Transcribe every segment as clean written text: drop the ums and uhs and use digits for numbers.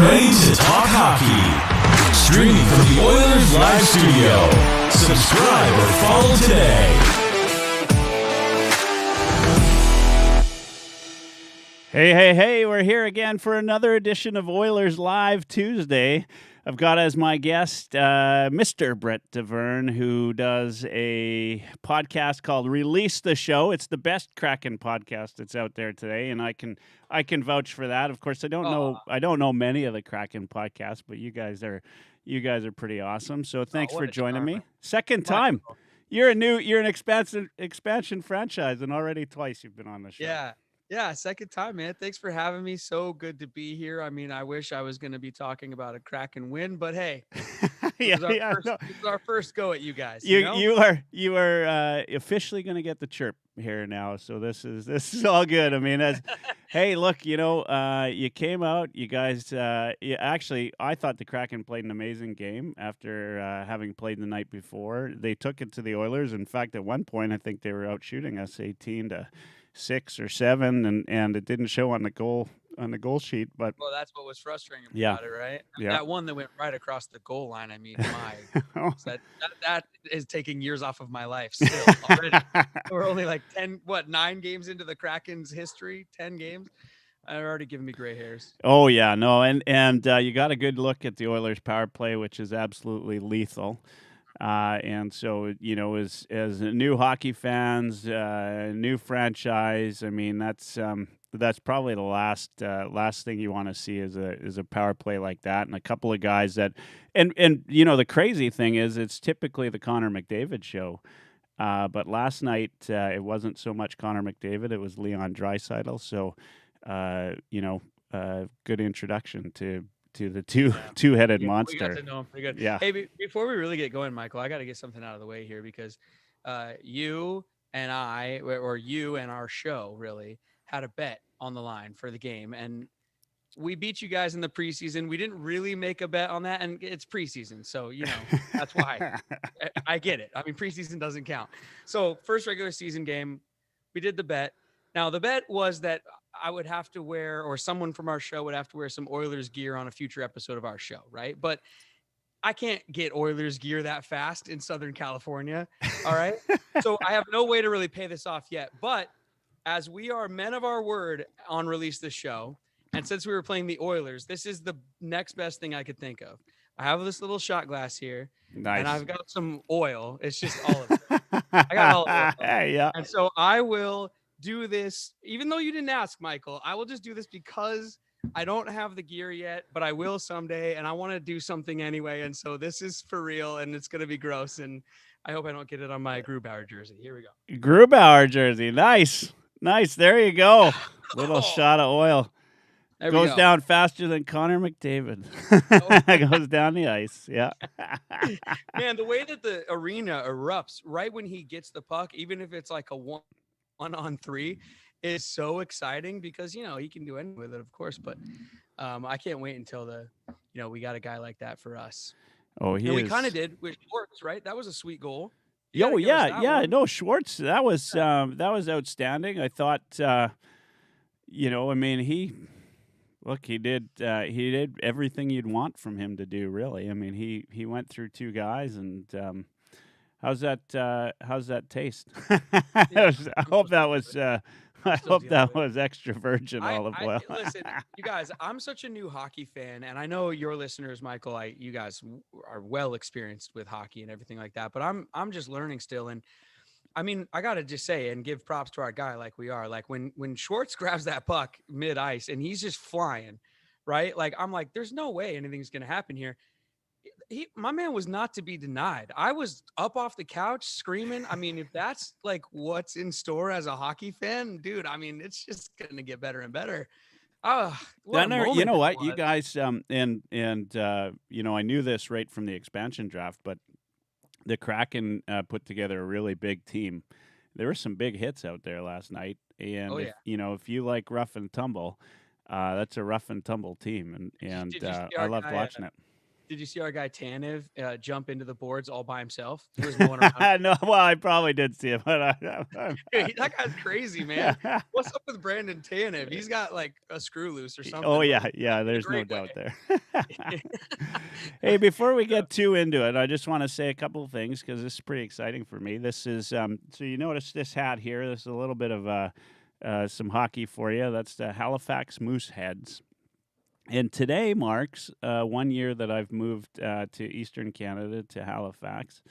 ready to talk hockey. Streaming from the Oilers Live Studio. Subscribe or follow today. Hey, we're here again for another edition of Oilers Live Tuesday. I've got as my guest Mr. Brett Davern, who does a podcast called Release the Show. It's the best Kraken podcast that's out there today, and I can vouch for that. Of course, I don't know many of the Kraken podcasts, but you guys are pretty awesome. So thanks for joining me. Second time. You're an expansion franchise, and already twice you've been on the show. Yeah, second time, man. Thanks for having me. So good to be here. I mean, I wish I was going to be talking about a Kraken win, but hey, this is our first go at you guys. You are officially going to get the chirp here now, so this is all good. I mean, hey, look, you came out, you guys. I thought the Kraken played an amazing game after having played the night before. They took it to the Oilers. In fact, at one point, I think they were out shooting us 18-6 or 7, and it didn't show on the goal sheet. But well, that's what was frustrating about it, right? Yeah. That one that went right across the goal line. I mean, that is taking years off of my life still already. We're only like 9 games into the Kraken's history, 10 games. They're already giving me gray hairs. Oh yeah, no, and you got a good look at the Oilers power play, which is absolutely lethal. And so, as new hockey fans, new franchise, I mean, that's probably the last thing you want to see is a power play like that, and a couple of guys that, and the crazy thing is it's typically the Connor McDavid show, but last night it wasn't so much Connor McDavid, it was Leon Draisaitl. So, good introduction to the two-headed monster. We got to know him pretty good. Yeah. Hey, before we really get going, Michael, I got to get something out of the way here because you and I, or you and our show, really had a bet on the line for the game, and we beat you guys in the preseason. We didn't really make a bet on that, and it's preseason, so that's why. I get it. I mean, preseason doesn't count. So first regular season game, we did the bet. Now the bet was that I would have to wear, or someone from our show would have to wear, some Oilers gear on a future episode of our show, right? But I can't get Oilers gear that fast in Southern California, all right? So I have no way to really pay this off yet. But as we are men of our word on Release the Show, and since we were playing the Oilers, this is the next best thing I could think of. I have this little shot glass here, nice, and I've got some oil. It's just olive oil. I got olive oil. Yeah. And so I will do this, even though you didn't ask, Michael. I will just do this because I don't have the gear yet, but I will someday, and I want to do something anyway. And so this is for real, and it's going to be gross, and I hope I don't get it on my Grubauer jersey. Here we go. Grubauer jersey. Nice. There you go. Little shot of oil. Goes down faster than Connor McDavid. Goes down the ice. Yeah. Man, the way that the arena erupts right when he gets the puck, even if it's like a 1-on-3, is so exciting because he can do anything with it, of course. But I can't wait until we got a guy like that for us. Oh, we kind of did with Schwartz, right? That was a sweet goal. Yeah. No, Schwartz. That was outstanding. I thought. I mean, he did everything you'd want from him to do. Really. I mean, he went through 2 guys and. How's that taste? I hope that was extra virgin olive oil. Listen, you guys, I'm such a new hockey fan, and I know your listeners, Michael, you guys are well experienced with hockey and everything like that, but I'm just learning still. And I mean, I got to just say and give props to our guy like we are. Like when Schwartz grabs that puck mid ice and he's just flying, right? Like I'm like, there's no way anything's going to happen here. My man was not to be denied. I was up off the couch screaming. I mean, if that's like what's in store as a hockey fan, dude, I mean, it's just going to get better and better. You know what, you guys, I knew this right from the expansion draft, but the Kraken put together a really big team. There were some big hits out there last night, and if you like rough and tumble, that's a rough and tumble team, and I loved watching it. Did you see our guy Tanev jump into the boards all by himself? There was no one around. No, well, I probably did see it, but That guy's crazy, man. What's up with Brandon Tanev? He's got like a screw loose or something. Oh but yeah, in yeah. a There's no great doubt way. there. Hey, before we get too into it, I just want to say a couple of things because this is pretty exciting for me. This is so you notice this hat here. This is a little bit of some hockey for you. That's the Halifax Mooseheads. And today marks 1 year that I've moved to Eastern Canada, to Halifax.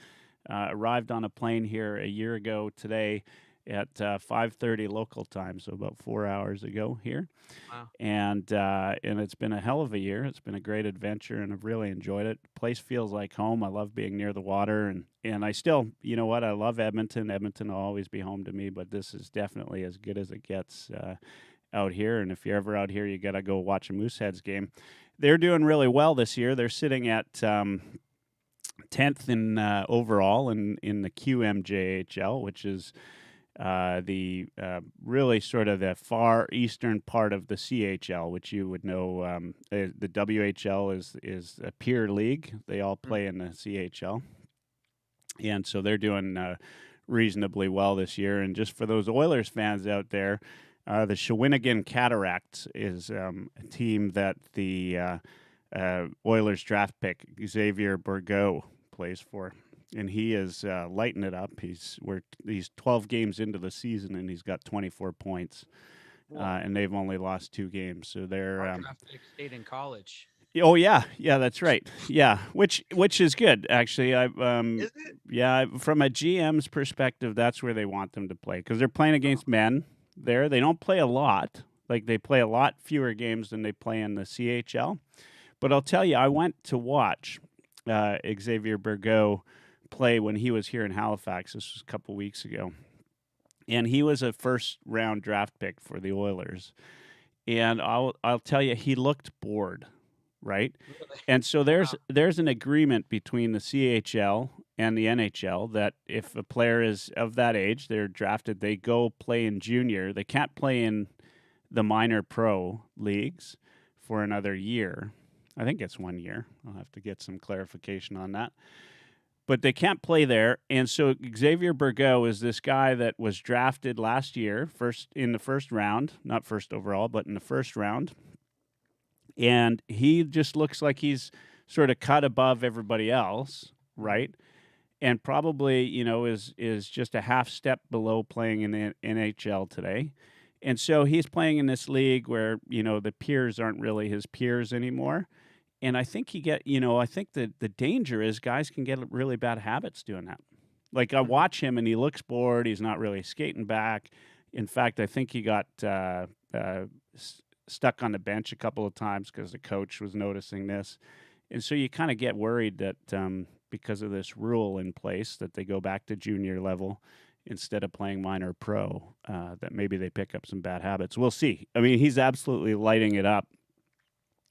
Arrived on a plane here a year ago today at 5:30 local time, so about 4 hours ago here. Wow. And it's been a hell of a year. It's been a great adventure, and I've really enjoyed it. The place feels like home. I love being near the water, and I still, you know what, I love Edmonton. Edmonton will always be home to me, but this is definitely as good as it gets out here. And if you're ever out here, you got to go watch a Mooseheads game. They're doing really well this year. They're sitting at 10th in overall in the QMJHL, which is the really sort of the far eastern part of the CHL, which you would know. The WHL is a peer league. They all play in the CHL, and so they're doing reasonably well this year. And just for those Oilers fans out there, the Shawinigan Cataracts is a team that the Oilers draft pick Xavier Burgo plays for, and he is lighting it up. He's 12 games into the season, and he's got 24 points, and they've only lost 2 games. So they're Our draft pick stayed in college. oh yeah, that's right. Yeah, which is good actually. I Is it? yeah, from a GM's perspective, that's where they want them to play because they're playing against men. There, they don't play a lot. Like they play a lot fewer games than they play in the CHL. But I'll tell you, I went to watch Xavier Burgo play when he was here in Halifax. This was a couple weeks ago, and he was a first-round draft pick for the Oilers. And I'll tell you, he looked bored, right? Really? And so there's an agreement between the CHL and the NHL that if a player is of that age, they're drafted, they go play in junior. They can't play in the minor pro leagues for another year. I think it's 1 year. I'll have to get some clarification on that. But they can't play there. And so Xavier Burgo is this guy that was drafted last year, in the first round, not first overall, but in the first round. And he just looks like he's sort of cut above everybody else, right? And probably, is just a half step below playing in the NHL today. And so he's playing in this league where, the peers aren't really his peers anymore. And I think I think that the danger is guys can get really bad habits doing that. Like I watch him and he looks bored. He's not really skating back. In fact, I think he got stuck on the bench a couple of times because the coach was noticing this. And so you kind of get worried that because of this rule in place that they go back to junior level instead of playing minor pro, that maybe they pick up some bad habits. We'll see. I mean, he's absolutely lighting it up.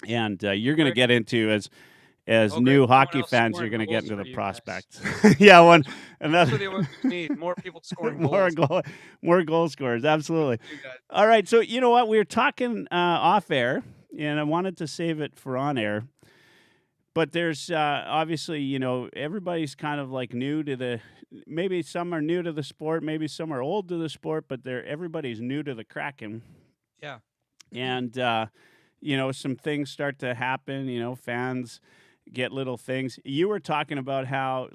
And you're going to get into, as new hockey fans, you're going to get into the prospects. Yeah, That's what they need. More people scoring goals. More goal scorers, absolutely. All right, so you know what? We were talking off air, and I wanted to save it for on air. But there's obviously, everybody's kind of like new to maybe some are new to the sport, maybe some are old to the sport, but everybody's new to the Kraken. Yeah. And, some things start to happen, fans get little things. You were talking about how,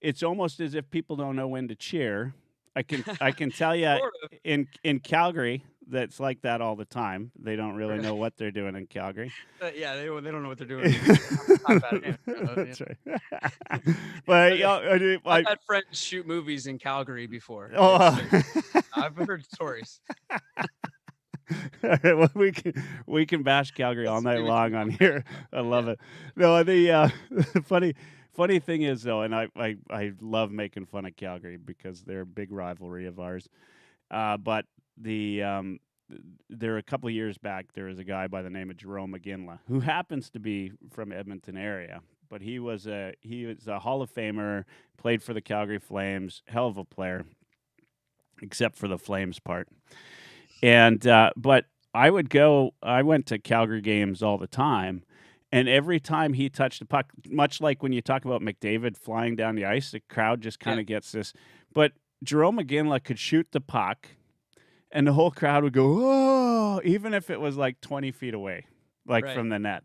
it's almost as if people don't know when to cheer. I can tell you Sort of. in Calgary, that's like that all the time. They don't really know what they're doing in Calgary. Yeah, they don't know what they're doing. That's right. But I've had friends shoot movies in Calgary before. Oh, I've heard stories. all right, well, we can bash Calgary all night long on here. I love it. No, the funny thing is though, and I love making fun of Calgary because they're a big rivalry of ours. But there a couple of years back, there was a guy by the name of Jerome McGinley who happens to be from Edmonton area, but he was a Hall of Famer, played for the Calgary Flames, hell of a player, except for the Flames part. And but I went to Calgary games all the time, And every time he touched the puck, much like when you talk about McDavid flying down the ice, the crowd just kind of gets this. But Jerome McGinley could shoot the puck, and the whole crowd would go, "Oh!" Even if it was like 20 feet away, like Right. from the net.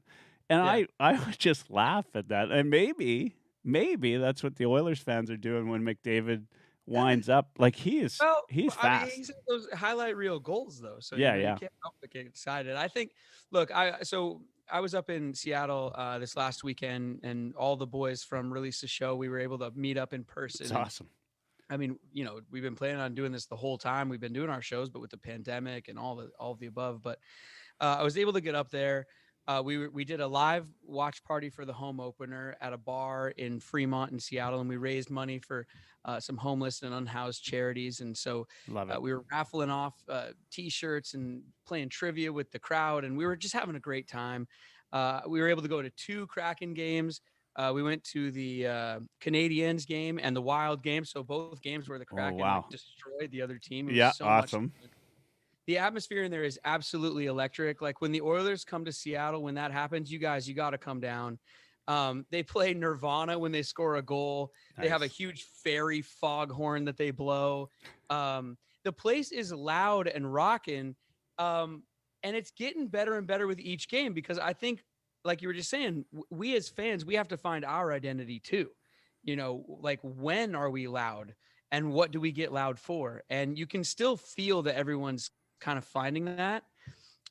And I would just laugh at that. And maybe that's what the Oilers fans are doing when McDavid winds up. Like he's Well, fast. I mean, he's those highlight reel goals though, so you can't help but get excited. I think. Look, I was up in Seattle this last weekend, and all the boys from Release the Show, we were able to meet up in person. It's awesome. I mean, we've been planning on doing this the whole time. We've been doing our shows, but with the pandemic and all of the above. But I was able to get up there. We did a live watch party for the home opener at a bar in Fremont in Seattle, and we raised money for some homeless and unhoused charities. And so we were raffling off T-shirts and playing trivia with the crowd, and we were just having a great time. We were able to go to 2 Kraken games. We went to the Canadiens game and the Wild game, so both games where the Kraken destroyed the other team. It was so awesome. much fun. The atmosphere in there is absolutely electric. Like when the Oilers come to Seattle, when that happens, you guys, you got to come down. They play Nirvana when they score a goal. Nice. They have a huge fairy foghorn that they blow. The place is loud and rocking. And it's getting better and better with each game because I think, like you were just saying, we as fans, we have to find our identity too. Like when are we loud and what do we get loud for? And you can still feel that everyone's kind of finding that.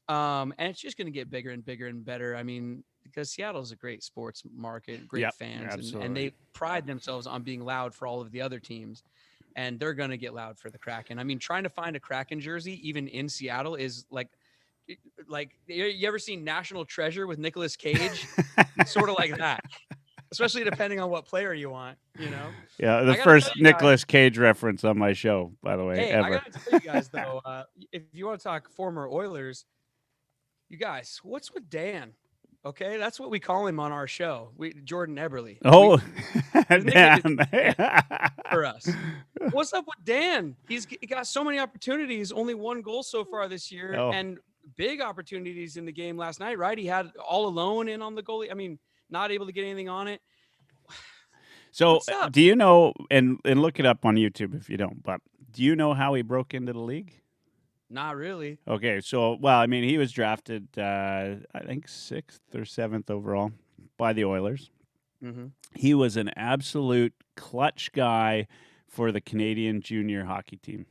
And it's just going to get bigger and bigger and better. I mean, because Seattle is a great sports market, great fans, and they pride themselves on being loud for all of the other teams. And they're going to get loud for the Kraken. I mean, trying to find a Kraken jersey, even in Seattle, is like you ever seen National Treasure with Nicolas Cage? Sort of like that. Especially depending on what player you want, Yeah, the first Nicolas Cage reference on my show, by the way, hey, ever. I got to tell you guys, though, if you want to talk former Oilers, you guys, what's with Dan? Okay, that's what we call him on our show. Jordan Eberle. Oh, Dan. For us. What's up with Dan? He got so many opportunities, only 1 goal so far this year, and big opportunities in the game last night, right? He had all alone in on the goalie. I mean, not able to get anything on it. So do you know, and look it up on YouTube if you don't, but do you know how he broke into the league? Not really. Okay, so, well, I mean, he was drafted, I think, 6th or 7th overall by the Oilers. Mm-hmm. He was an absolute clutch guy for the Canadian junior hockey team.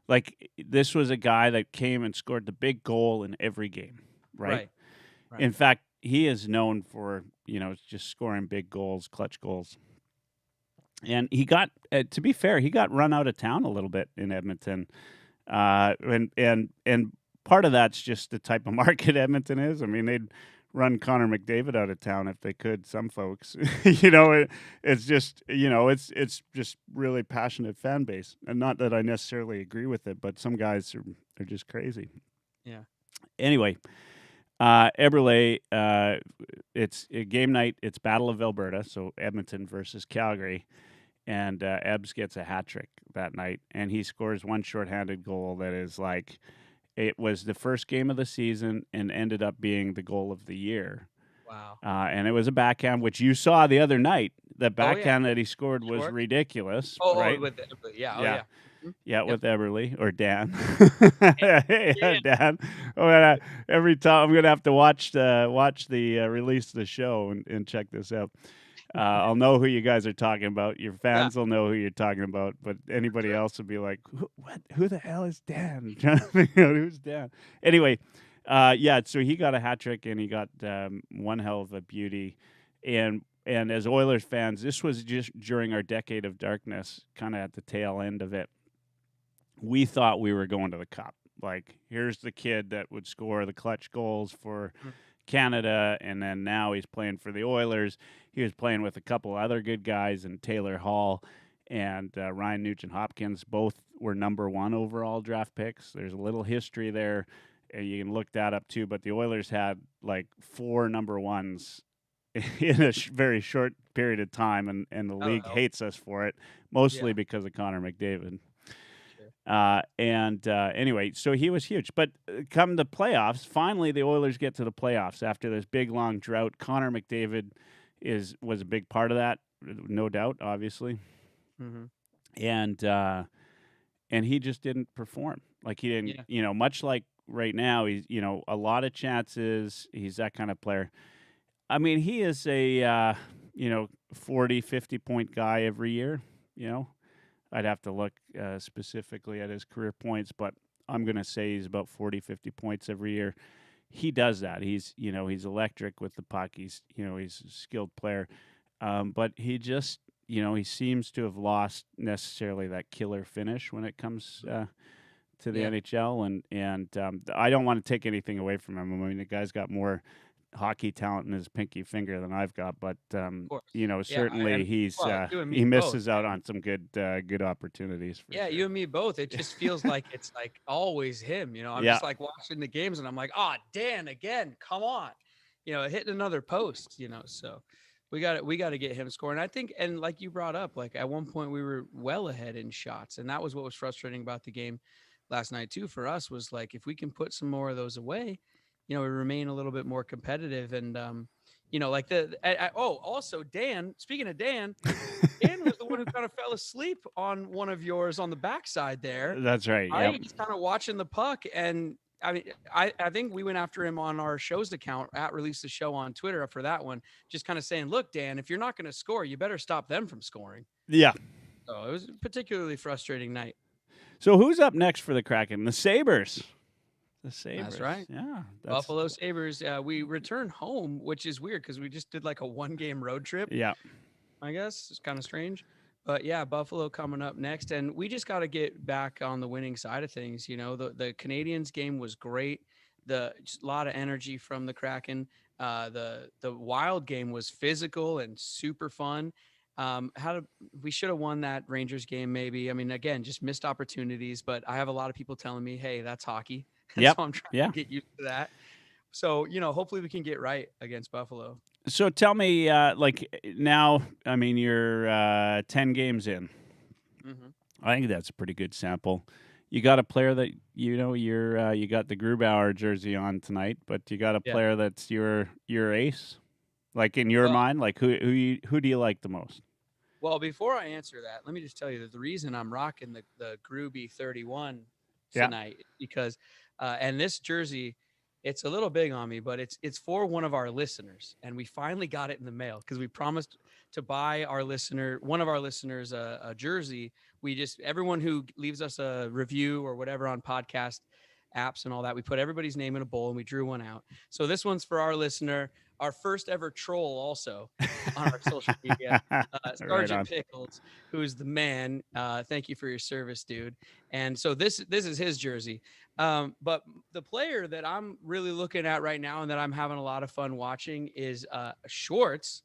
Like, this was a guy that came and scored the big goal in every game, right? In fact, he is known for, just scoring big goals, clutch goals. And he got, to be fair, he got run out of town a little bit in Edmonton. And part of that's just the type of market Edmonton is. I mean, they'd run Connor McDavid out of town if they could, some folks. It's just, it's just really passionate fan base. And not that I necessarily agree with it, but some guys are just crazy. Yeah. Anyway, Eberle, it's a game night. It's Battle of Alberta, so Edmonton versus Calgary. And Ebbs gets a hat trick that night, and he scores 1 shorthanded goal that is like, it was the first game of the season and ended up being the goal of the year. Wow. And it was a backhand, which you saw the other night. The backhand that he scored was ridiculous. Right? With Eberle. Yeah, with Eberle or Dan. Dan. Every time I'm gonna have to watch the release of the show and check this out. I'll know who you guys are talking about. Your fans will know who you're talking about, but anybody else will be like, "What? Who the hell is Dan?" Trying to figure out who's Dan. Anyway, so he got a hat trick and he got one hell of a beauty. And as Oilers fans, this was just during our decade of darkness, kind of at the tail end of it. We thought we were going to the Cup. Like, here's the kid that would score the clutch goals for Canada, and then now he's playing for the Oilers. He was playing with a couple other good guys, and Taylor Hall and Ryan Nugent-Hopkins. Both were number 1 overall draft picks. There's a little history there, and you can look that up too. But the Oilers had like 4 number 1s in a very short period of time, and the league hates us for it, mostly because of Connor McDavid. Anyway, so he was huge. But come the playoffs, finally the Oilers get to the playoffs after this big long drought. Connor McDavid was a big part of that, no doubt, obviously. Mm-hmm. And he just didn't perform. Like he didn't, much like right now, he's, a lot of chances. He's that kind of player. I mean, he is a 40, 50 point guy every year, I'd have to look specifically at his career points, but I'm going to say he's about 40, 50 points every year. He does that. He's electric with the puck. He's a skilled player. But he just, he seems to have lost necessarily that killer finish when it comes to the NHL. And I don't want to take anything away from him. I mean, the guy's got more hockey talent in his pinky finger than I've got, but certainly he misses out on some good opportunities. You and me both. It just feels like it's like always him. I'm just like watching the games and I'm like, Dan again, come on, hitting another post. So we got to get him scoring. I think, and like you brought up, like at one point we were well ahead in shots, and that was what was frustrating about the game last night too for us, was like if we can put some more of those away, we remain a little bit more competitive. And, like also Dan, speaking of Dan, Dan was the one who kind of fell asleep on one of yours on the backside there. That's right. I was kind of watching the puck. And I mean, I think we went after him on our show's account at Release the Show on Twitter for that one, just kind of saying, look, Dan, if you're not going to score, you better stop them from scoring. Yeah. So it was a particularly frustrating night. So who's up next for the Kraken? The Sabres. The Sabres. That's right. Yeah. Buffalo Sabres. We return home, which is weird because we just did like a 1-game road trip. Yeah. I guess it's kind of strange. But yeah, Buffalo coming up next. And we just got to get back on the winning side of things. The Canadiens game was great. Just a lot of energy from the Kraken. The Wild game was physical and super fun. We should have won that Rangers game maybe. I mean, again, just missed opportunities. But I have a lot of people telling me, hey, that's hockey. Yep. So I'm trying to get used to that. So, hopefully we can get right against Buffalo. So tell me, now, I mean, you're 10 games in. Mm-hmm. I think that's a pretty good sample. You got a player that, you got the Grubauer jersey on tonight, but you got a player that's your ace? Like in your mind, like who do you like the most? Well, before I answer that, let me just tell you that the reason I'm rocking the Gruby 31 tonight because and this jersey, it's a little big on me, but it's for one of our listeners, and we finally got it in the mail because we promised to buy one of our listeners a jersey. Everyone who leaves us a review or whatever on podcast apps and all that, we put everybody's name in a bowl and we drew one out. So this one's for our listener, our first ever troll also on our social media, Sergeant Pickles, who's the man. Thank you for your service, dude. And so this is his jersey. But the player that I'm really looking at right now and that I'm having a lot of fun watching is Schwartz.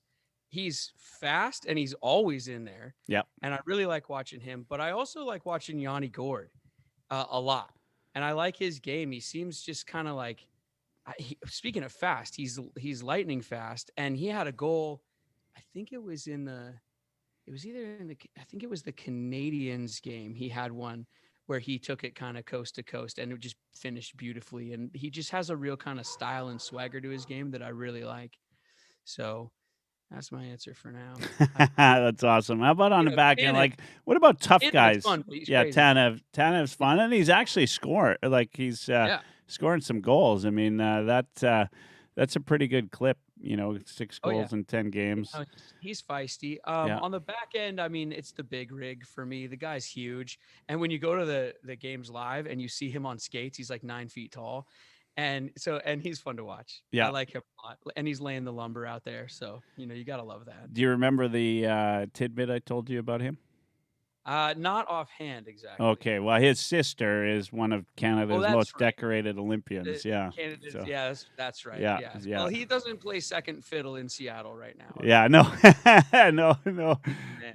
He's fast and he's always in there. Yeah. And I really like watching him, but I also like watching Yanni Gourde a lot. And I like his game. He seems just kind of like, speaking of fast, he's lightning fast. And he had a goal. I think it was the Canadiens game. He had one where he took it kind of coast to coast and it just finished beautifully. And he just has a real kind of style and swagger to his game that I really like. So that's my answer for now. That's awesome. How about on the back end? Like, what about tough guys? Fun, Tanev's fun, and he's actually scoring. Like he's scoring some goals. I mean, that's a pretty good clip. 6 goals in 10 games. He's feisty. On the back end, I mean, it's the big rig for me. The guy's huge, and when you go to the games live and you see him on skates, he's like 9 feet tall. And he's fun to watch. Yeah. I like him a lot. And he's laying the lumber out there. So, you got to love that. Do you remember the tidbit I told you about him? Not offhand, exactly. Okay. Well, his sister is one of Canada's most decorated Olympians. That's right. Yeah. Well, he doesn't play second fiddle in Seattle right now. Yeah. No.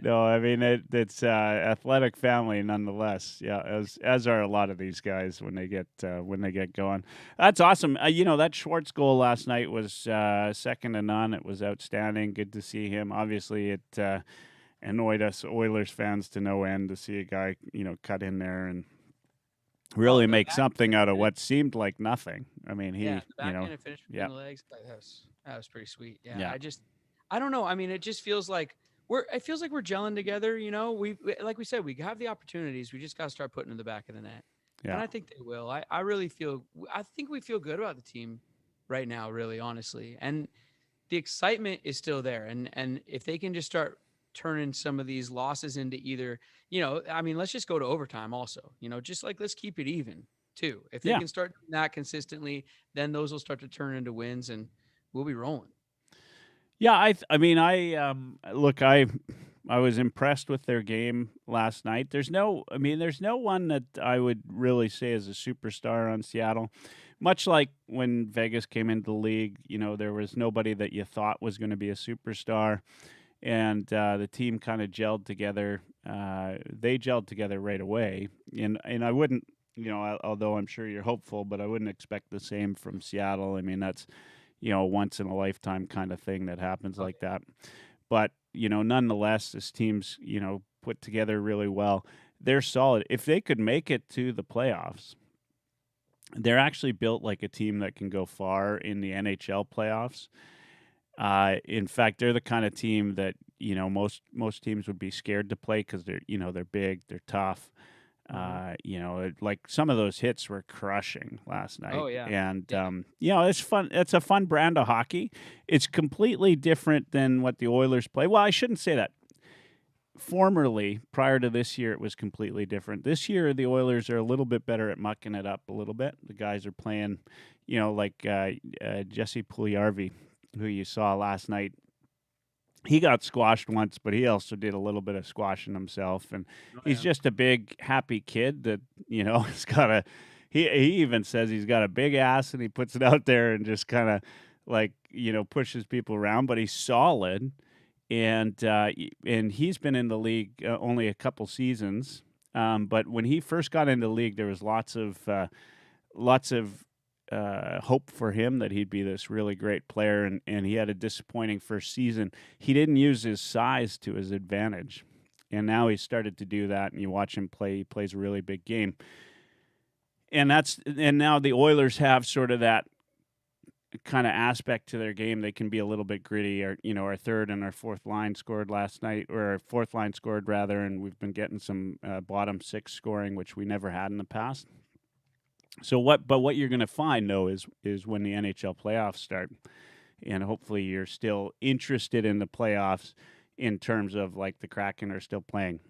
No. I mean, it's athletic family nonetheless. Yeah. As are a lot of these guys when they get going. That's awesome. That Schwartz goal last night was second to none. It was outstanding. Good to see him. Obviously, it annoyed us Oilers fans to no end to see a guy, cut in there and really the make back something out of what seemed like nothing. I mean, yeah, the you know, backhanded finish between yeah, the legs. That was pretty sweet. Yeah, yeah, I don't know. I mean, it just feels like it feels like we're gelling together. You know, like we said, we have the opportunities. We just got to start putting in the back of the net, and yeah. I think they will. I really feel. I think we feel good about the team right now. Really, honestly, and the excitement is still there. And if they can just start turning some of these losses into either, I mean, let's just go to overtime also, just like let's keep it even too. If they Yeah. can start doing that consistently, then those will start to turn into wins and we'll be rolling. Yeah, I mean, look, I was impressed with their game last night. There's no one that I would really say is a superstar on Seattle. Much like when Vegas came into the league, there was nobody that you thought was going to be a superstar, and the team kind of gelled together. They gelled together right away, and I wouldn't, although I'm sure you're hopeful, but I wouldn't expect the same from Seattle. I mean, that's once in a lifetime kind of thing that happens Oh, like that. But, nonetheless, this team's, put together really well. They're solid. If they could make it to the playoffs, they're actually built like a team that can go far in the NHL playoffs. In fact, they're the kind of team that, most teams would be scared to play because they're big, they're tough. Like some of those hits were crushing last night. oh yeah. And, Yeah. it's fun. It's a fun brand of hockey. It's completely different than what the Oilers play. Well, I shouldn't say that. Formerly, prior to this year, it was completely different. This year, the Oilers are a little bit better at mucking it up a little bit. The guys are playing, like Jesse Puljujarvi, who you saw last night. He got squashed once, but he also did a little bit of squashing himself, and Oh, he's yeah. just a big happy kid that has got a. He even says he's got a big ass, and he puts it out there and just kind of like pushes people around. But he's solid, and he's been in the league only a couple seasons. But when he first got into the league, there was lots of hope for him that he'd be this really great player, and he had a disappointing first season. He didn't use his size to his advantage, and now he's started to do that, and you watch him play. He plays a really big game. And now the Oilers have sort of that kind of aspect to their game. They can be a little bit gritty. Our third and our fourth line scored last night, or our fourth line scored rather, and we've been getting some bottom six scoring, which we never had in the past. So what you're going to find though is when the NHL playoffs start, and hopefully you're still interested in the playoffs in terms of like the Kraken are still playing.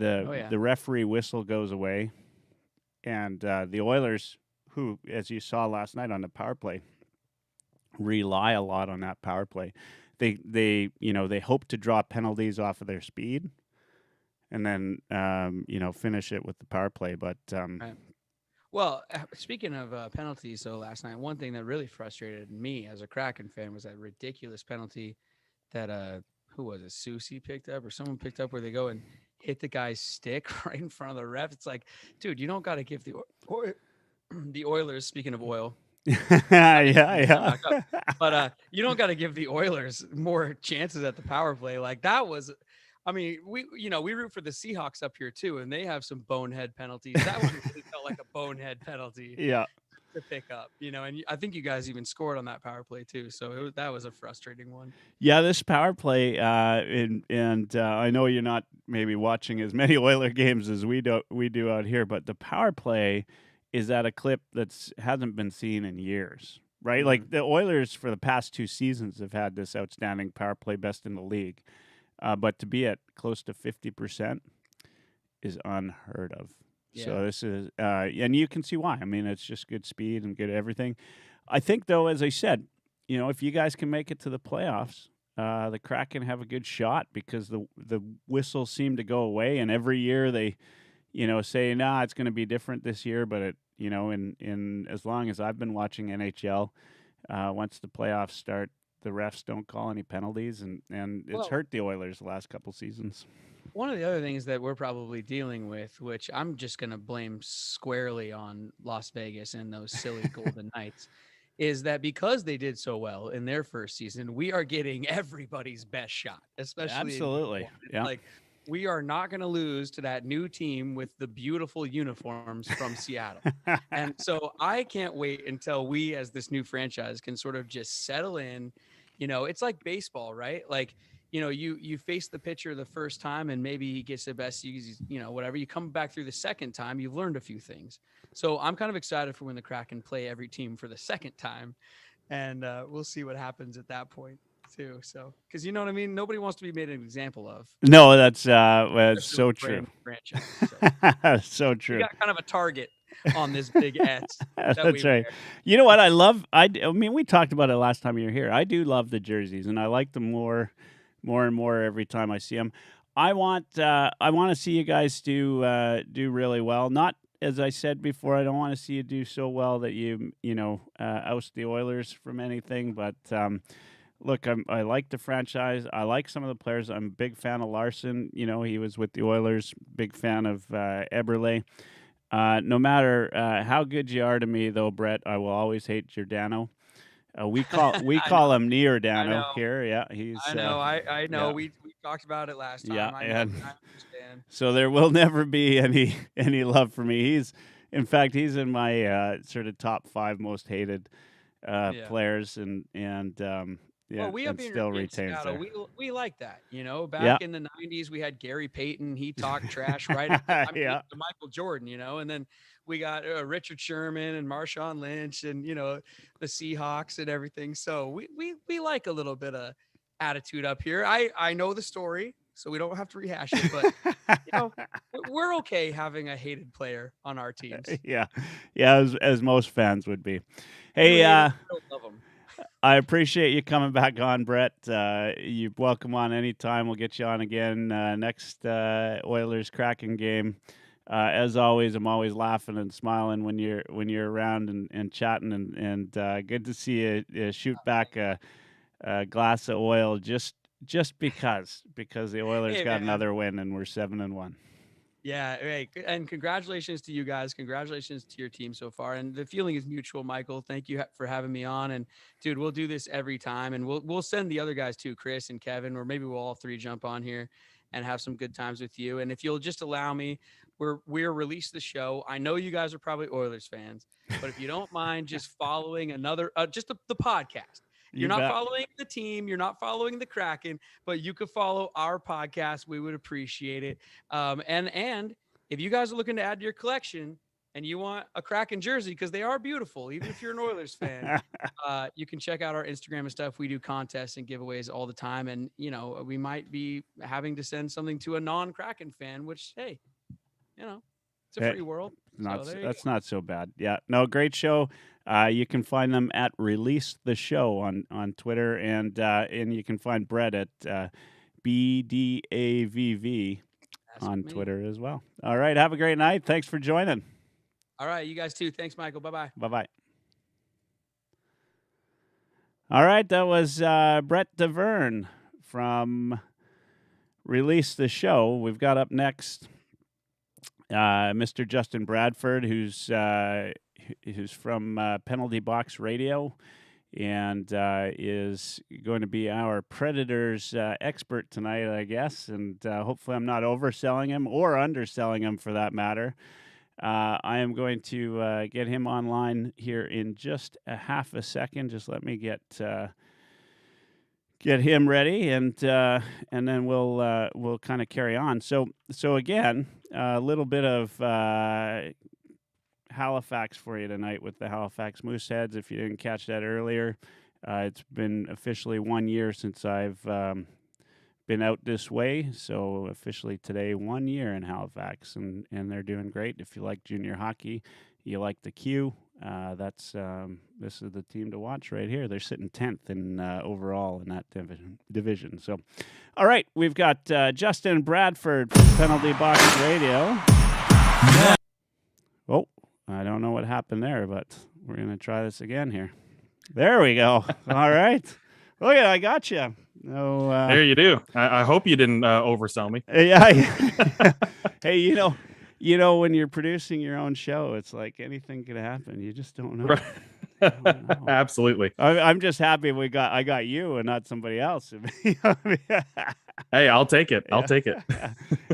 Oh yeah. The referee whistle goes away, and the Oilers, who, as you saw last night on the power play, rely a lot on that power play. They hope to draw penalties off of their speed, and then finish it with the power play. But Right. Well, speaking of penalties, so last night, one thing that really frustrated me as a Kraken fan was that ridiculous penalty that who was it, Susie picked up or someone picked up, where they go and hit the guy's stick right in front of the ref. It's like, dude, you don't got to give the Oilers. Speaking of oil, yeah. but you don't got to give the Oilers more chances at the power play. Like that was. I mean, we root for the Seahawks up here too, and they have some bonehead penalties. That one really felt like a bonehead penalty Yeah. to pick up, and I think you guys even scored on that power play too. So that was a frustrating one. Yeah, this power play, and I know you're not maybe watching as many Oiler games as we do out here, but the power play is at a clip that's hasn't been seen in years, right? Mm-hmm. Like the Oilers for the past 2 seasons have had this outstanding power play, best in the league, but to be at close to 50% is unheard of. Yeah. So this is, and you can see why. I mean, it's just good speed and good everything. I think, though, as I said, if you guys can make it to the playoffs, the Kraken have a good shot because the whistles seem to go away, and every year they, say, nah, it's going to be different this year. But it, in as long as I've been watching NHL, once the playoffs start, the refs don't call any penalties, and it's hurt the Oilers the last couple seasons. One of the other things that we're probably dealing with, which I'm just going to blame squarely on Las Vegas and those silly Golden Knights, is that because they did so well in their first season, we are getting everybody's best shot, especially Absolutely. Yeah. like we are not going to lose to that new team with the beautiful uniforms from Seattle. And so I can't wait until we, as this new franchise, can sort of just settle in. It's like baseball, right? Like, you face the pitcher the first time and maybe he gets the best, whatever. You come back through the second time, you've learned a few things. So I'm kind of excited for when the Kraken play every team for the second time. And we'll see what happens at that point too. So, because you know what I mean? Nobody wants to be made an example of. No, that's so true. Franchise, so true. We got kind of a target on this big S. That's right. You know what I love? I mean, we talked about it last time you were here. I do love the jerseys, and I like them more and more every time I see them. I want to see you guys do really well. Not, as I said before, I don't want to see you do so well that you oust the Oilers from anything. But look, I like the franchise. I like some of the players. I'm a big fan of Larson. He was with the Oilers. Big fan of Eberle. No matter how good you are to me, though, Brett, I will always hate Giordano. We call him Giordano here. Yeah, he's. I know. I know. Yeah. We talked about it last time. Yeah, I understand. So there will never be any love for me. He's in my sort of top 5 most hated players, and well, we and still retains Seattle, there. we like that. Back in the 90s, we had Gary Payton. He talked trash right after to Michael Jordan, and then we got Richard Sherman and Marshawn Lynch and, the Seahawks and everything. So we like a little bit of attitude up here. I know the story, so we don't have to rehash it, but we're okay having a hated player on our teams. Yeah, as most fans would be. Hey, love them. I appreciate you coming back on, Brett. You're welcome on anytime. We'll get you on again next Oilers Kraken game. As always, I'm always laughing and smiling when you're around and chatting, and good to see you shoot back a glass of oil just because the Oilers got another win and we're 7-1. Yeah, hey, and congratulations to you guys. Congratulations to your team so far. And the feeling is mutual, Michael. Thank you for having me on. And dude, we'll do this every time, and we'll send the other guys too, Chris and Kevin, or maybe we'll all 3 jump on here and have some good times with you. And if you'll just allow me, we're release the show. I know you guys are probably Oilers fans, but if you don't mind just following another, just the podcast. You're not following the team. You're not following the Kraken, but you could follow our podcast. We would appreciate it. And if you guys are looking to add to your collection and you want a Kraken jersey, because they are beautiful, even if you're an Oilers fan, you can check out our Instagram and stuff. We do contests and giveaways all the time. And, we might be having to send something to a non-Kraken fan, which, hey, it's a free world. That's not so bad. Yeah. No, great show. You can find them at Release the Show on Twitter, and you can find Brett at BDAVV on Twitter as well. All right. Have a great night. Thanks for joining. All right. You guys too. Thanks, Michael. Bye-bye. Bye-bye. All right. That was Brett Davern from Release the Show. We've got up next Mr. Justin Bradford, who's from Penalty Box Radio, and is going to be our Predators expert tonight, I guess. And hopefully I'm not overselling him or underselling him for that matter. I am going to get him online here in just a half a second. Just let me get him ready, and then we'll kind of carry on. So again, a little bit of Halifax for you tonight with the Halifax Mooseheads. If you didn't catch that earlier, it's been officially 1 year since I've been out this way. So officially today, 1 year in Halifax, and they're doing great. If you like junior hockey, you like the Q. This is the team to watch right here. They're sitting 10th in overall in that division. So, all right, we've got Justin Bradford from Penalty Box Radio. Oh, I don't know what happened there, but we're going to try this again here. There we go. All right. Look at, I got you. No, there you do. I hope you didn't oversell me. Yeah. Hey, you know, when you're producing your own show, it's like anything could happen. You just don't know. Right. Don't know. Absolutely. I'm just happy I got you and not somebody else. Hey, I'll take it. I'll take it.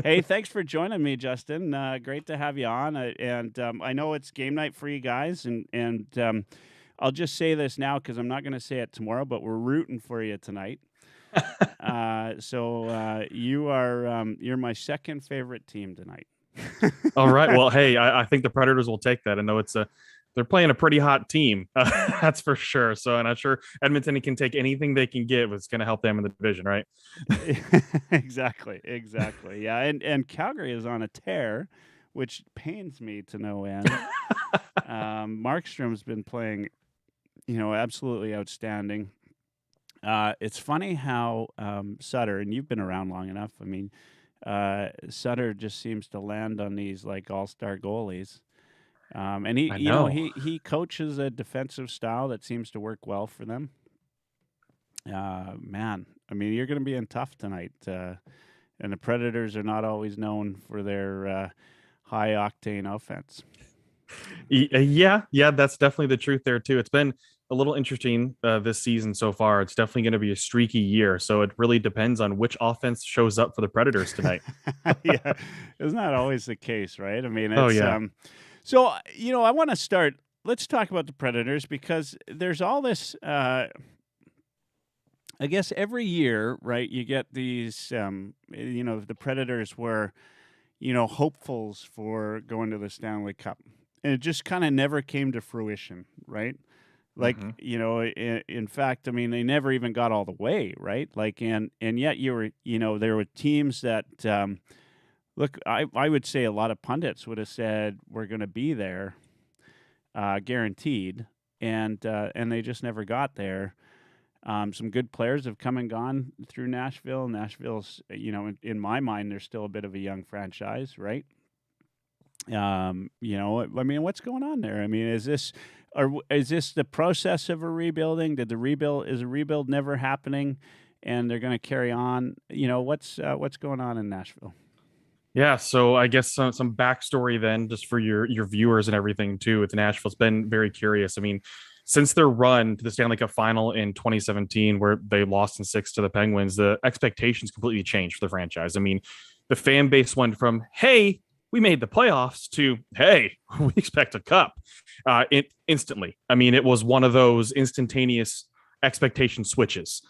Hey, thanks for joining me, Justin. Great to have you on. And I know it's game night for you guys, and I'll just say this now because I'm not going to say it tomorrow, but we're rooting for you tonight. So you're my second favorite team tonight. All right. Well, hey, I think the Predators will take that. I know they're playing a pretty hot team. That's for sure. So, and I'm sure Edmonton can take anything they can give. It's going to help them in the division, right? Exactly. Yeah. And Calgary is on a tear, which pains me to no end. Markstrom's been playing, absolutely outstanding. It's funny how Sutter, and you've been around long enough. I mean, Sutter just seems to land on these like all-star goalies. And he coaches a defensive style that seems to work well for them. Man, I mean, you're going to be in tough tonight. And the Predators are not always known for their high octane offense. Yeah, that's definitely the truth there too. It's been a little interesting this season so far. It's definitely going to be a streaky year, so it really depends on which offense shows up for the Predators tonight. Yeah, isn't that always the case, right? I mean, it's, so I want to start. Let's talk about the Predators because there's all this. I guess every year, right? You get these. The Predators were, hopefuls for going to the Stanley Cup. And it just kind of never came to fruition, right? Like, in fact, I mean, they never even got all the way, right? Like, and yet there were teams that, look, I would say a lot of pundits would have said we're going to be there, guaranteed, and they just never got there. Some good players have come and gone through Nashville. Nashville's, in my mind, they're still a bit of a young franchise, right? I mean, what's going on there? I mean, is this the process of a rebuilding? Is a rebuild never happening, and they're going to carry on? What's going on in Nashville? Yeah, so I guess some backstory then, just for your viewers and everything too. With Nashville, it's been very curious. I mean, since their run to the Stanley Cup Final in 2017, where they lost in 6 to the Penguins, the expectations completely changed for the franchise. I mean, the fan base went from "Hey, we made the playoffs" to "Hey, we expect a cup," instantly. I mean, it was one of those instantaneous expectation switches,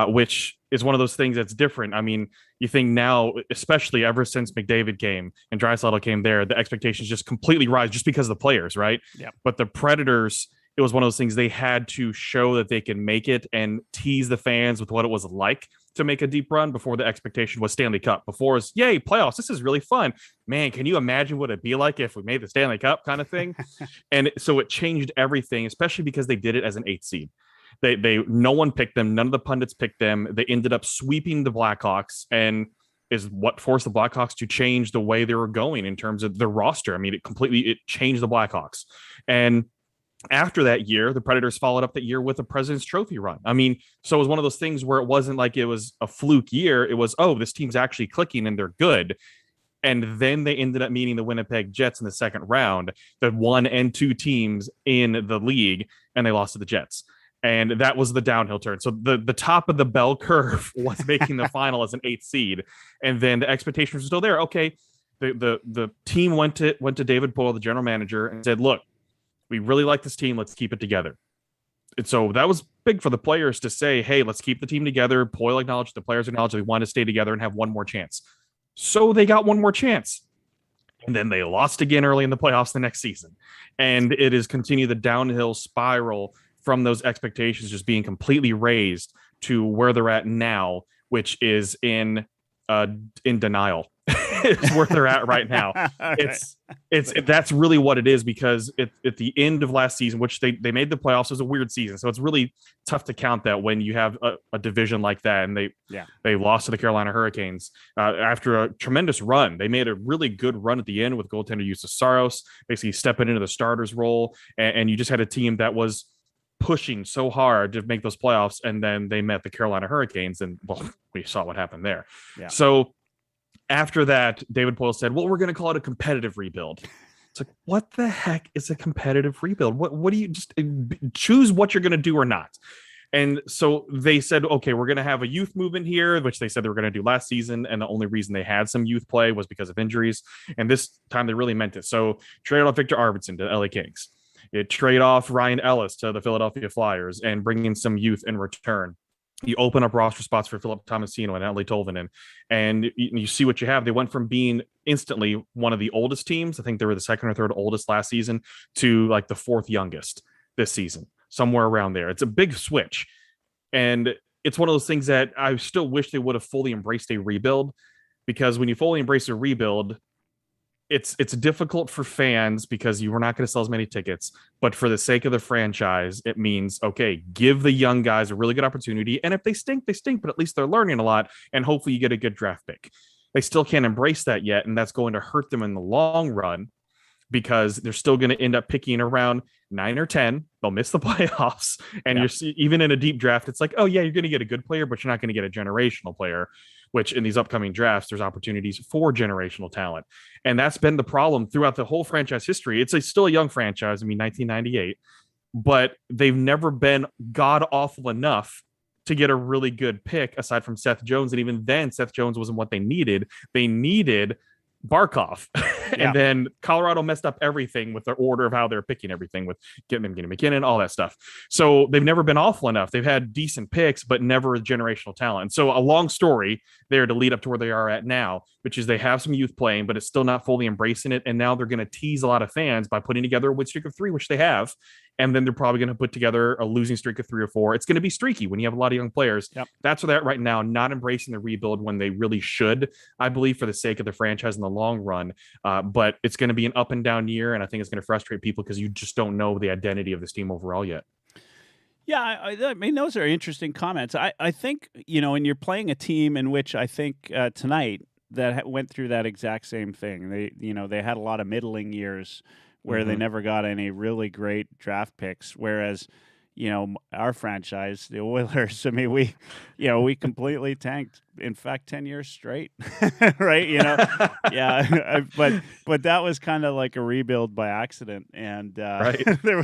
which is one of those things that's different. I mean, you think now, especially ever since McDavid came and Draisaitl came there, the expectations just completely rise just because of the players, right? Yeah. But the Predators, it was one of those things they had to show that they can make it and tease the fans with what it was like to make a deep run before the expectation was Stanley Cup. Before is, yay, playoffs. This is really fun. Man, can you imagine what it'd be like if we made the Stanley Cup kind of thing? And so it changed everything, especially because they did it as an 8th seed. No one picked them. None of the pundits picked them. They ended up sweeping the Blackhawks, and is what forced the Blackhawks to change the way they were going in terms of their roster. I mean, it changed the Blackhawks. And after that year, the Predators followed up that year with a President's Trophy run. I mean, so it was one of those things where it wasn't like it was a fluke year. It was, oh, this team's actually clicking and they're good. And then they ended up meeting the Winnipeg Jets in the second round, the 1 and 2 teams in the league, and they lost to the Jets. And that was the downhill turn. So the top of the bell curve was making the final as an 8th seed. And then the expectations were still there. Okay, the team went to David Poile, the general manager, and said, look, we really like this team. Let's keep it together. And so that was big for the players to say, hey, let's keep the team together. Poile acknowledged, the players acknowledged they want to stay together and have one more chance. So they got one more chance. And then they lost again early in the playoffs the next season. And it has continued the downhill spiral from those expectations just being completely raised to where they're at now, which is in denial. It's where they're at right now. That's really what it is, because at the end of last season, which they made the playoffs, it was a weird season. So it's really tough to count that when you have a division like that, and they lost to the Carolina Hurricanes after a tremendous run. They made a really good run at the end with goaltender Justus Saros, basically stepping into the starter's role. And you just had a team that was pushing so hard to make those playoffs. And then they met the Carolina Hurricanes, and well, we saw what happened there. Yeah. So after that, David Poile said, well, we're going to call it a competitive rebuild. It's like, what the heck is a competitive rebuild? What do you just choose what you're going to do or not? And so they said, okay, we're going to have a youth movement here, which they said they were going to do last season. And the only reason they had some youth play was because of injuries. And this time they really meant it. So trade off Victor Arvidsson to LA Kings. It trade off Ryan Ellis to the Philadelphia Flyers and bring in some youth in return. You open up roster spots for Philip Tomasino and Eeli Tolvanen, and you see what you have. They went from being instantly one of the oldest teams, I think they were the second or third oldest last season, to like the fourth youngest this season, somewhere around there. It's a big switch. And it's one of those things that I still wish they would have fully embraced a rebuild, because when you fully embrace a rebuild, it's difficult for fans because you were not going to sell as many tickets. But for the sake of the franchise, it means, okay, give the young guys a really good opportunity. And if they stink, they stink, but at least they're learning a lot. And hopefully you get a good draft pick. They still can't embrace that yet. And that's going to hurt them in the long run, because they're still going to end up picking around 9 or 10. They'll miss the playoffs. And you're even in a deep draft, it's like, oh yeah, you're going to get a good player, but you're not going to get a generational player, which in these upcoming drafts, there's opportunities for generational talent. And that's been the problem throughout the whole franchise history. It's still a young franchise. I mean, 1998, but they've never been god awful enough to get a really good pick aside from Seth Jones. And even then, Seth Jones wasn't what they needed. They needed Barkov. And then Colorado messed up everything with their order of how they're picking everything, with getting McKinnon, all that stuff. So they've never been awful enough. They've had decent picks, but never generational talent. So a long story there to lead up to where they are at now, which is they have some youth playing, but it's still not fully embracing it. And now they're going to tease a lot of fans by putting together a win streak of 3, which they have. And then they're probably going to put together a losing streak of 3 or 4. It's going to be streaky when you have a lot of young players. That's where they're at right now, not embracing the rebuild when they really should, I believe, for the sake of the franchise in the long run. But it's going to be an up and down year. And I think it's going to frustrate people because you just don't know the identity of this team overall yet. Yeah, I mean, those are interesting comments. I think, and you're playing a team in which I think tonight that went through that exact same thing. They had a lot of middling years where they never got any really great draft picks, whereas our franchise, the Oilers, I mean, we completely tanked, in fact, 10 years straight, right? But that was kind of like a rebuild by accident. And right. there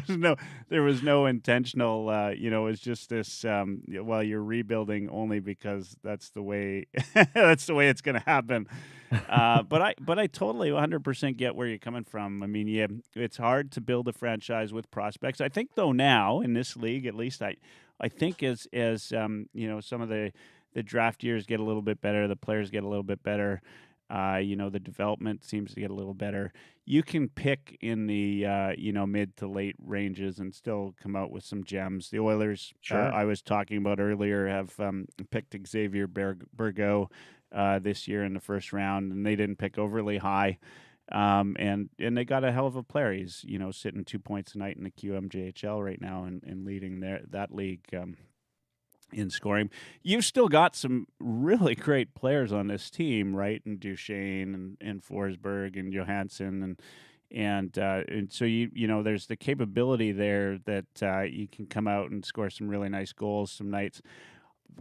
was no intentional, it's just this, you're rebuilding only because that's the way, that's the way it's going to happen. But I totally 100% get where you're coming from. I mean, it's hard to build a franchise with prospects. I think though now in this league, at least I think as some of the draft years get a little bit better, the players get a little bit better, the development seems to get a little better. You can pick in the mid to late ranges and still come out with some gems. The Oilers, I was talking about earlier, have picked Xavier Burgo this year in the first round, and they didn't pick overly high. And they got a hell of a player. He's sitting 2 points a night in the QMJHL right now and leading that league in scoring. You've still got some really great players on this team, right? And Duchesne and Forsberg and Johansson and so there's the capability there that you can come out and score some really nice goals some nights.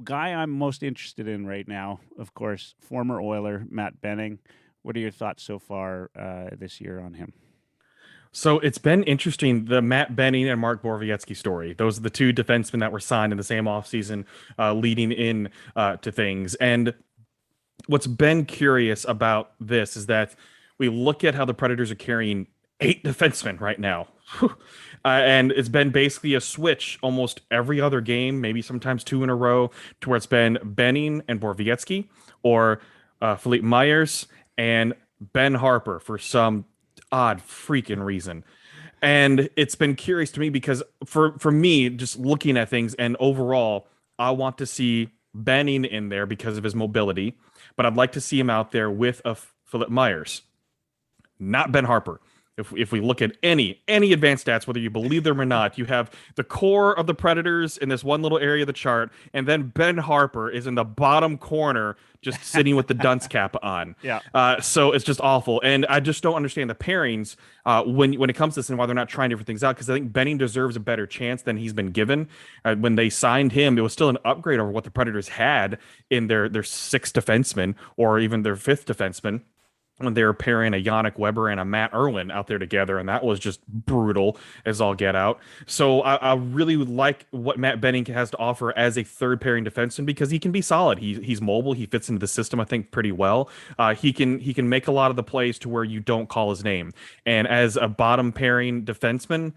Guy I'm most interested in right now, of course, former Oiler Matt Benning. What are your thoughts so far this year on him? So it's been interesting, the Matt Benning and Mark Borowiecki story. Those are the two defensemen that were signed in the same offseason leading in to things. And what's been curious about this is that we look at how the Predators are carrying 8 defensemen right now. And it's been basically a switch almost every other game, maybe sometimes 2 in a row, to where it's been Benning and Borowiecki, or Philippe Myers and Ben Harper for some odd freaking reason. And it's been curious to me because for me, just looking at things and overall, I want to see Benning in there because of his mobility, but I'd like to see him out there with a Philippe Myers, not Ben Harper. If we look at any advanced stats, whether you believe them or not, you have the core of the Predators in this one little area of the chart, and then Ben Harper is in the bottom corner, just sitting with the dunce cap on. So it's just awful, and I just don't understand the pairings when it comes to this and why they're not trying different things out. Because I think Benning deserves a better chance than he's been given. When they signed him, it was still an upgrade over what the Predators had in their 6th defenseman or even their 5th defenseman. when they were pairing a Yannick Weber and a Matt Irwin out there together, and that was just brutal as all get out. So I really like what Matt Benning has to offer as a third pairing defenseman because he can be solid. He's mobile. He fits into the system, I think, pretty well. He can make a lot of the plays to where you don't call his name. And as a bottom pairing defenseman,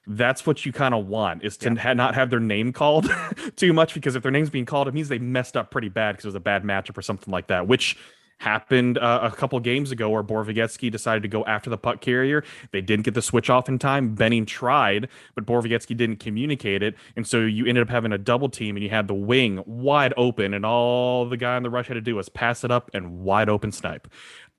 that's what you kind of want is to not have their name called too much, because if their name's being called, it means they messed up pretty bad because it was a bad matchup or something like that, which happened a couple games ago where Borowiecki decided to go after the puck carrier. They didn't get the switch off in time. Benning tried, but Borowiecki didn't communicate it. And so you ended up having a double team and you had the wing wide open, and all the guy in the rush had to do was pass it up and wide open snipe.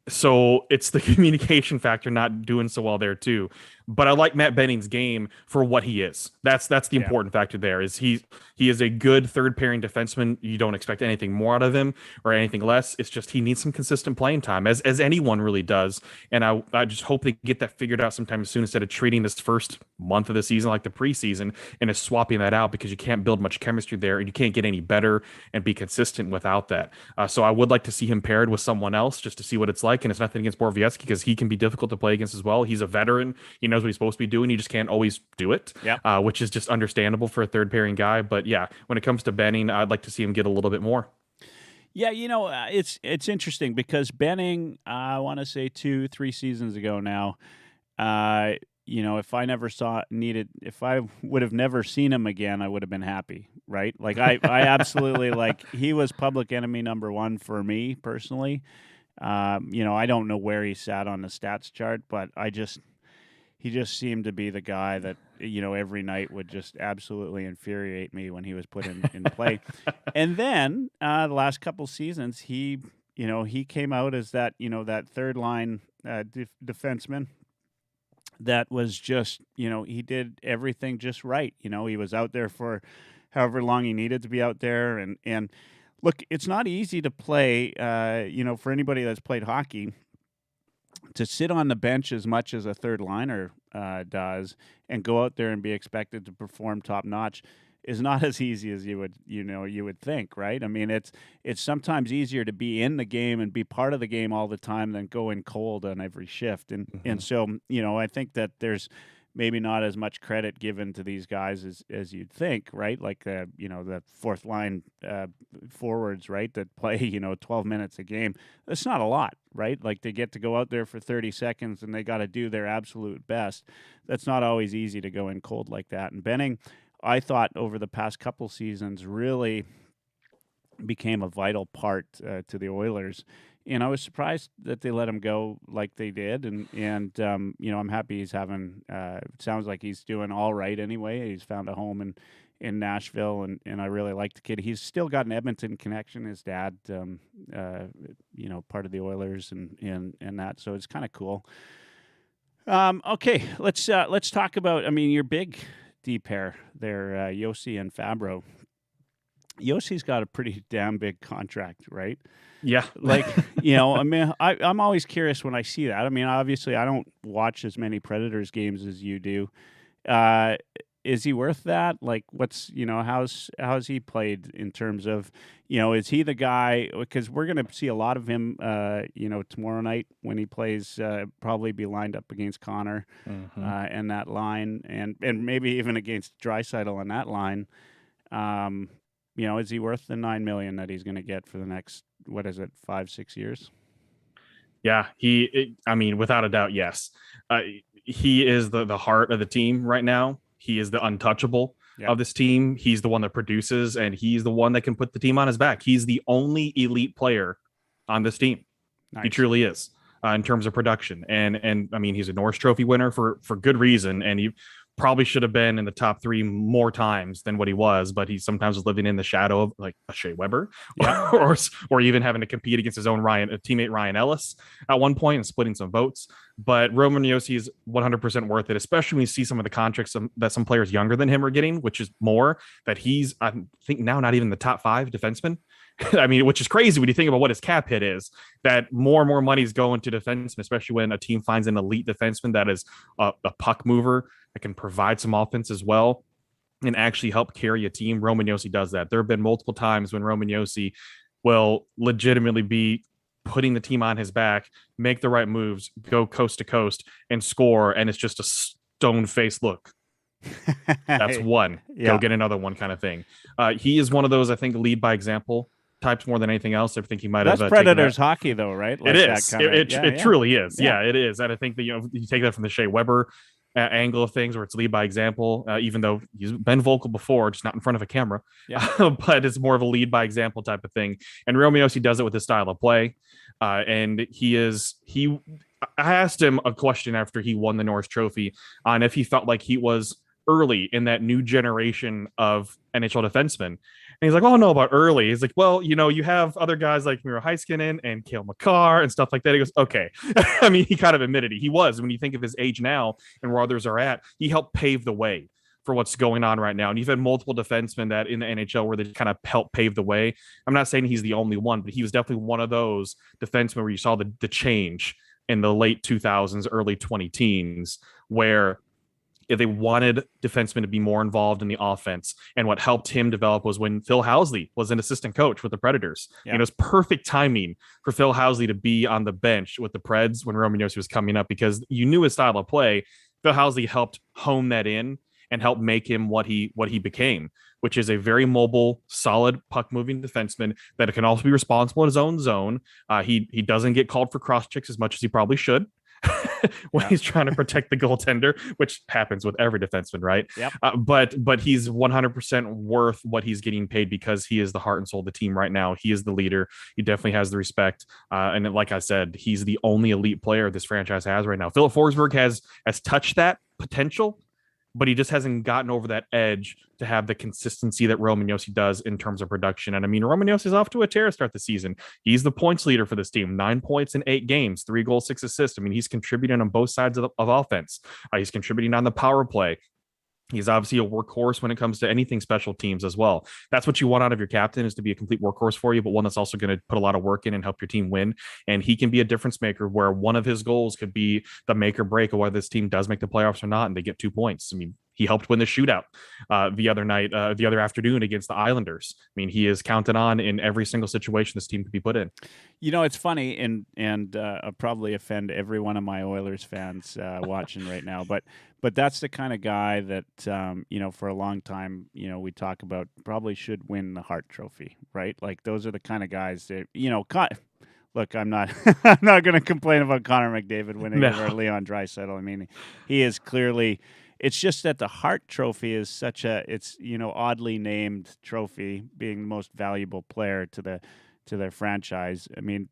So it's the communication factor not doing so well there too. But I like Matt Benning's game for what he is. That's the important factor there. Is he is a good third pairing defenseman. You don't expect anything more out of him or anything less. It's just he needs some consistent playing time, as anyone really does. And I just hope they get that figured out sometime soon, instead of treating this first month of the season like the preseason and is swapping that out, because you can't build much chemistry there and you can't get any better and be consistent without that. So I would like to see him paired with someone else just to see what it's like. And it's nothing against Borowiecki, because he can be difficult to play against as well. He's a veteran. He knows what he's supposed to be doing. He just can't always do it, which is just understandable for a third pairing guy. But yeah, when it comes to Benning, I'd like to see him get a little bit more. Yeah, it's interesting because Benning, I want to say 2-3 seasons ago now, if I would have never seen him again, I would have been happy, right? Like I absolutely he was public enemy number one for me personally. I don't know where he sat on the stats chart, but he just seemed to be the guy that, every night would just absolutely infuriate me when he was put in play. And then the last couple seasons, he came out as that, that third line defenseman that was just, he did everything just right. He was out there for however long he needed to be out there. And look, it's not easy to play, for anybody that's played hockey, to sit on the bench as much as a third liner does and go out there and be expected to perform top notch is not as easy as you would think, right? I mean, it's sometimes easier to be in the game and be part of the game all the time than go in cold on every shift. And so, I think that there's maybe not as much credit given to these guys as you'd think, right? Like, the fourth line forwards, right, that play, 12 minutes a game. That's not a lot, right? Like, they get to go out there for 30 seconds and they got to do their absolute best. That's not always easy to go in cold like that. And Benning, I thought over the past couple seasons, really became a vital part to the Oilers. And I was surprised that they let him go like they did. And I'm happy he's having, it sounds like he's doing all right anyway. He's found a home in Nashville, and I really like the kid. He's still got an Edmonton connection. His dad, part of the Oilers and that. So it's kind of cool. Okay, let's talk about, your big D pair there, Yossi and Fabro. Yossi's got a pretty damn big contract, right? Yeah. I'm always curious when I see that. I mean, obviously, I don't watch as many Predators games as you do. Is he worth that? Like, how's he played in terms of, is he the guy? Because we're going to see a lot of him, tomorrow night when he plays, probably be lined up against Connor and that line, and maybe even against Draisaitl on that line. Is he worth the $9 million that he's going to get for the next, 5-6 years? Yeah, without a doubt, yes. He is the heart of the team right now. He is the untouchable of this team. He's the one that produces, and he's the one that can put the team on his back. He's the only elite player on this team. Nice. He truly is in terms of production. And he's a Norris Trophy winner for good reason, and he probably should have been in the top 3 more times than what he was, but he sometimes was living in the shadow of like a Shea Weber, or even having to compete against his own teammate Ryan Ellis at one point and splitting some votes. But Roman Yossi is 100% worth it, especially when you see some of the contracts that some players younger than him are getting, which is more that he's, I think now not even the top 5 defenseman. Which is crazy when you think about what his cap hit is, that more and more money is going to defensemen, especially when a team finds an elite defenseman that is a puck mover that can provide some offense as well and actually help carry a team. Roman Yossi does that. There have been multiple times when Roman Yossi will legitimately be putting the team on his back, make the right moves, go coast to coast and score. And it's just a stone-faced look. That's one. Yeah. Go get another one kind of thing. He is one of those, I think, lead by example types more than anything else. I think he might That's have Predators hockey, though, right? Like it is. It truly is. Yeah, it is. And I think that you take that from the Shea Weber angle of things, where it's lead by example. Even though he's been vocal before, just not in front of a camera. Yeah. But it's more of a lead by example type of thing. And Yossi does it with his style of play. And I asked him a question after he won the Norris Trophy on if he felt like he was early in that new generation of NHL defensemen. And he's like, "Oh, no, about early." He's like, "Well, you have other guys like Miro Heiskanen and Cale Makar and stuff like that." He goes, "Okay." I mean, he kind of admitted it. He was, when you think of his age now and where others are at, he helped pave the way for what's going on right now. And you've had multiple defensemen that in the NHL where they kind of helped pave the way. I'm not saying he's the only one, but he was definitely one of those defensemen where you saw the change in the late 2000s, early 2010s, where if they wanted defensemen to be more involved in the offense. And what helped him develop was when Phil Housley was an assistant coach with the Predators. Yeah. And it was perfect timing for Phil Housley to be on the bench with the Preds when Roman Josi was coming up, because you knew his style of play. Phil Housley helped hone that in and help make him what he became, which is a very mobile, solid puck-moving defenseman that can also be responsible in his own zone. He doesn't get called for cross checks as much as he probably should. When he's trying to protect the goaltender, which happens with every defenseman, right? Yep. But he's 100% worth what he's getting paid, because he is the heart and soul of the team right now. He is the leader. He definitely has the respect. And like I said, he's the only elite player this franchise has right now. Philip Forsberg has touched that potential, but he just hasn't gotten over that edge to have the consistency that Roman Josi does in terms of production. And I mean, Roman Josi is off to a tear to start the season. He's the points leader for this team, 9 points in 8 games, 3 goals, 6 assists. I mean, he's contributing on both sides of offense. He's contributing on the power play. He's obviously a workhorse when it comes to anything special teams as well. That's what you want out of your captain, is to be a complete workhorse for you, but one that's also going to put a lot of work in and help your team win. And he can be a difference maker, where one of his goals could be the make or break of whether this team does make the playoffs or not, and they get 2 points. I mean, he helped win the shootout the other afternoon against the Islanders. I mean, he is counted on in every single situation this team could be put in. It's funny, and I'll probably offend every one of my Oilers fans watching right now, but that's the kind of guy that, for a long time, we talk about probably should win the Hart Trophy, right? Like, those are the kind of guys that, look, I'm not I'm not going to complain about Connor McDavid winning over Leon Draisaitl. I mean, he is clearly. It's just that the Hart Trophy is such it's oddly named trophy, being the most valuable player to their franchise. I mean,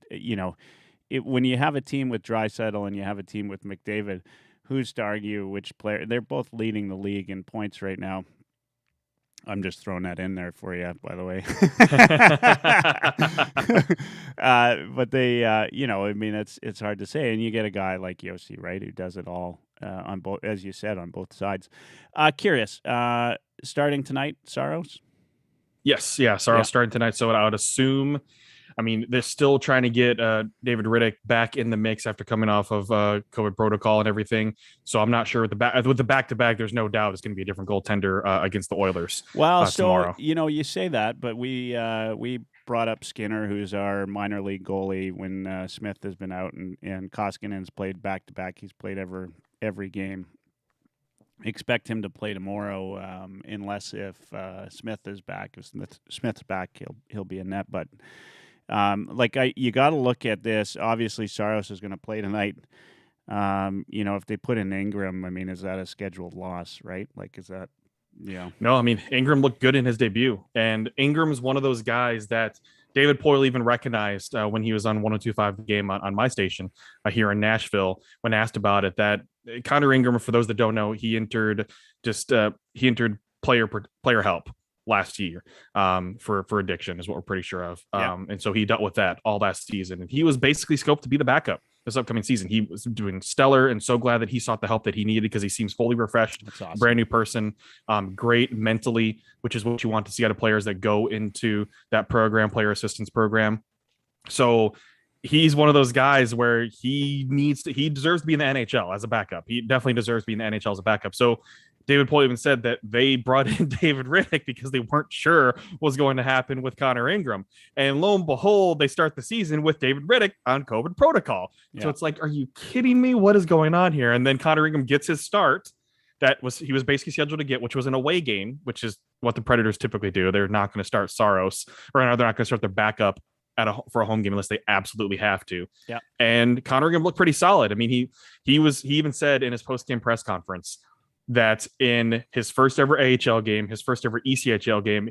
when you have a team with Draisaitl and you have a team with McDavid, who's to argue which player? They're both leading the league in points right now. I'm just throwing that in there for you, by the way. But they, I mean, it's hard to say. And you get a guy like Yossi, right, who does it all on both, as you said, on both sides. Curious, starting tonight, Saros? Yes, yeah, Saros starting tonight. So I would assume. I mean, they're still trying to get David Riddick back in the mix after coming off of COVID protocol and everything. So I'm not sure with the back-to-back, there's no doubt it's going to be a different goaltender against the Oilers. Well, tomorrow. You say that, but we brought up Skinner, who's our minor league goalie, when Smith has been out, and Koskinen's played back-to-back. He's played every game. Expect him to play tomorrow, unless if Smith is back. If Smith's back, he'll be in net, but. You got to look at this. Obviously, Saros is going to play tonight. If they put in Ingram, I mean, is that a scheduled loss, right? Like, is that, No, I mean, Ingram looked good in his debut. And Ingram is one of those guys that David Poyle even recognized when he was on 102.5 The Game on my station here in Nashville, when asked about it, that Connor Ingram, for those that don't know, he entered player help last year for addiction, is what we're pretty sure of. And so he dealt with that all last season, and he was basically scoped to be the backup this upcoming season. He was doing stellar, and so glad that he sought the help that he needed, because he seems fully refreshed. That's awesome. Brand new person, great mentally, which is what you want to see out of players that go into that program, player assistance program. So he's one of those guys where he deserves to be in the NHL as a backup. He definitely deserves to be in the NHL as a backup. So David Poile even said that they brought in David Riddick because they weren't sure what was going to happen with Connor Ingram. And lo and behold, they start the season with David Riddick on COVID protocol. Yeah. So it's like, are you kidding me? What is going on here? And then Connor Ingram gets his start he was basically scheduled to get, which was an away game, which is what the Predators typically do. They're not going to start Saros, or they're not going to start their backup for a home game unless they absolutely have to. Yeah. And Connor Ingram looked pretty solid. I mean, he even said in his post-game press conference that in his first ever AHL game, his first ever ECHL game,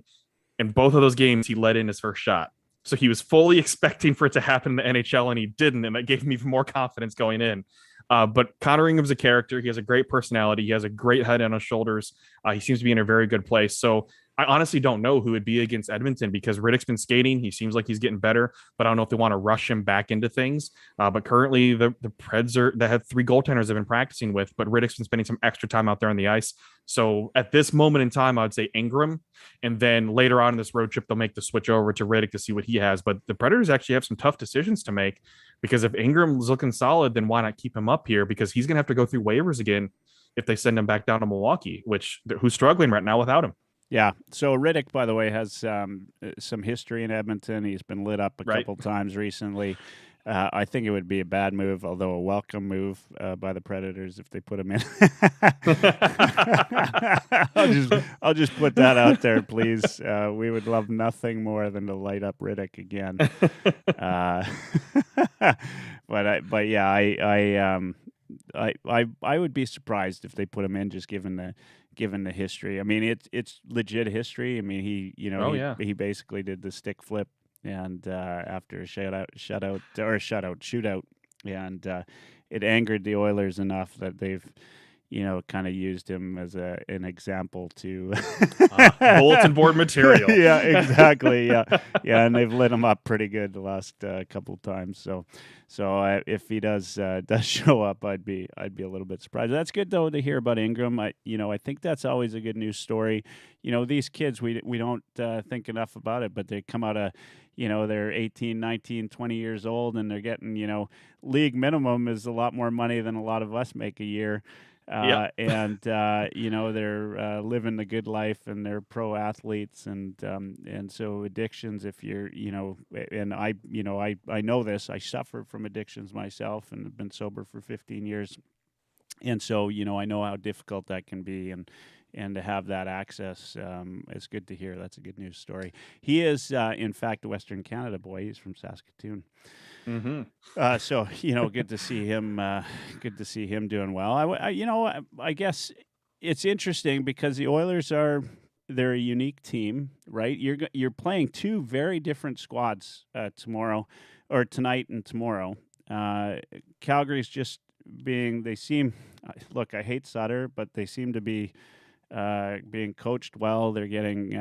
in both of those games, he let in his first shot. So he was fully expecting for it to happen in the NHL, and he didn't, and that gave him even more confidence going in. But Connor Ingram's a character. He has a great personality. He has a great head on his shoulders. He seems to be in a very good place. So I honestly don't know who would be against Edmonton because Riddick's been skating. He seems like he's getting better, but I don't know if they want to rush him back into things. But currently the Preds that have 3 goaltenders they've been practicing with, but Riddick's been spending some extra time out there on the ice. So at this moment in time, I would say Ingram. And then later on in this road trip, they'll make the switch over to Riddick to see what he has. But the Predators actually have some tough decisions to make because if Ingram's looking solid, then why not keep him up here? Because he's going to have to go through waivers again if they send him back down to Milwaukee, who's struggling right now without him. Yeah. So Riddick, by the way, has some history in Edmonton. He's been lit up a couple times recently. I think it would be a bad move, although a welcome move by the Predators if they put him in. I'll just put that out there, please. We would love nothing more than to light up Riddick again. But yeah, I would be surprised if they put him in, just given the history. I mean, it's legit history. I mean, he basically did the stick flip and after a shootout, and it angered the Oilers enough that they've kind of used him as an example to bulletin board material. Yeah, exactly. Yeah, and they've lit him up pretty good the last couple times. So if he does show up, I'd be a little bit surprised. That's good though to hear about Ingram. I think that's always a good news story. These kids, we don't think enough about it, but they come out of they're 18, 19, 20 years old, and they're getting league minimum is a lot more money than a lot of us make a year. And they're living the good life, and they're pro athletes, and so addictions. If you're, and I know this. I suffered from addictions myself, and have been sober for 15 years, and so I know how difficult that can be, and to have that access, it's good to hear. That's a good news story. He is, in fact, a Western Canada boy. He's from Saskatoon. Mm-hmm. So good to see him. Good to see him doing well. I guess it's interesting because the Oilers they're a unique team, right? You're playing 2 very different squads tomorrow, or tonight and tomorrow. Calgary's just they seem. Look, I hate Sutter, but they seem to be being coached well. They're getting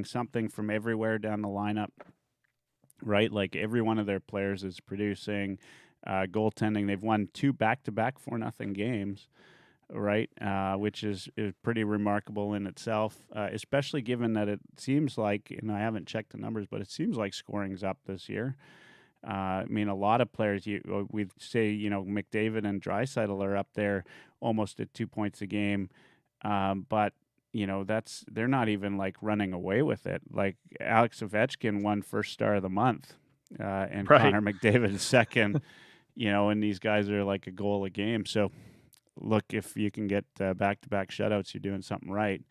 something from everywhere down the lineup. Right, like every one of their players is producing. Goaltending, they've won 2 back-to-back 4-0 games, right? Which is pretty remarkable in itself, especially given that it seems like, and I haven't checked the numbers, but it seems like scoring's up this year. I mean, a lot of players, we say, McDavid and Draisaitl are up there almost at 2 points a game, but they're not even like running away with it. Like Alex Ovechkin won first star of the month, and right. Connor McDavid is second. And these guys are like a goal a game. So, look, if you can get back-to-back shutouts, you're doing something right.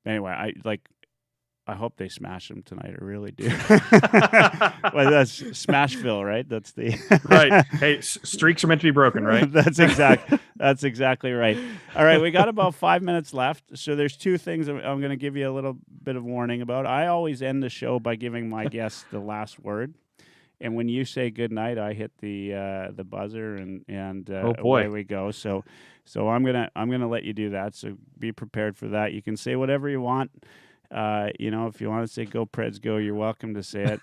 Anyway, I hope they smash them tonight. I really do. Well, that's Smashville, right? That's the right. Hey, streaks are meant to be broken, right? That's exactly right. All right, we got about 5 minutes left. So there's 2 things I'm going to give you a little bit of warning about. I always end the show by giving my guests the last word. And when you say good night, I hit the buzzer and oh boy, away we go. So I'm gonna let you do that. So be prepared for that. You can say whatever you want. If you want to say "Go Preds, go," you're welcome to say it.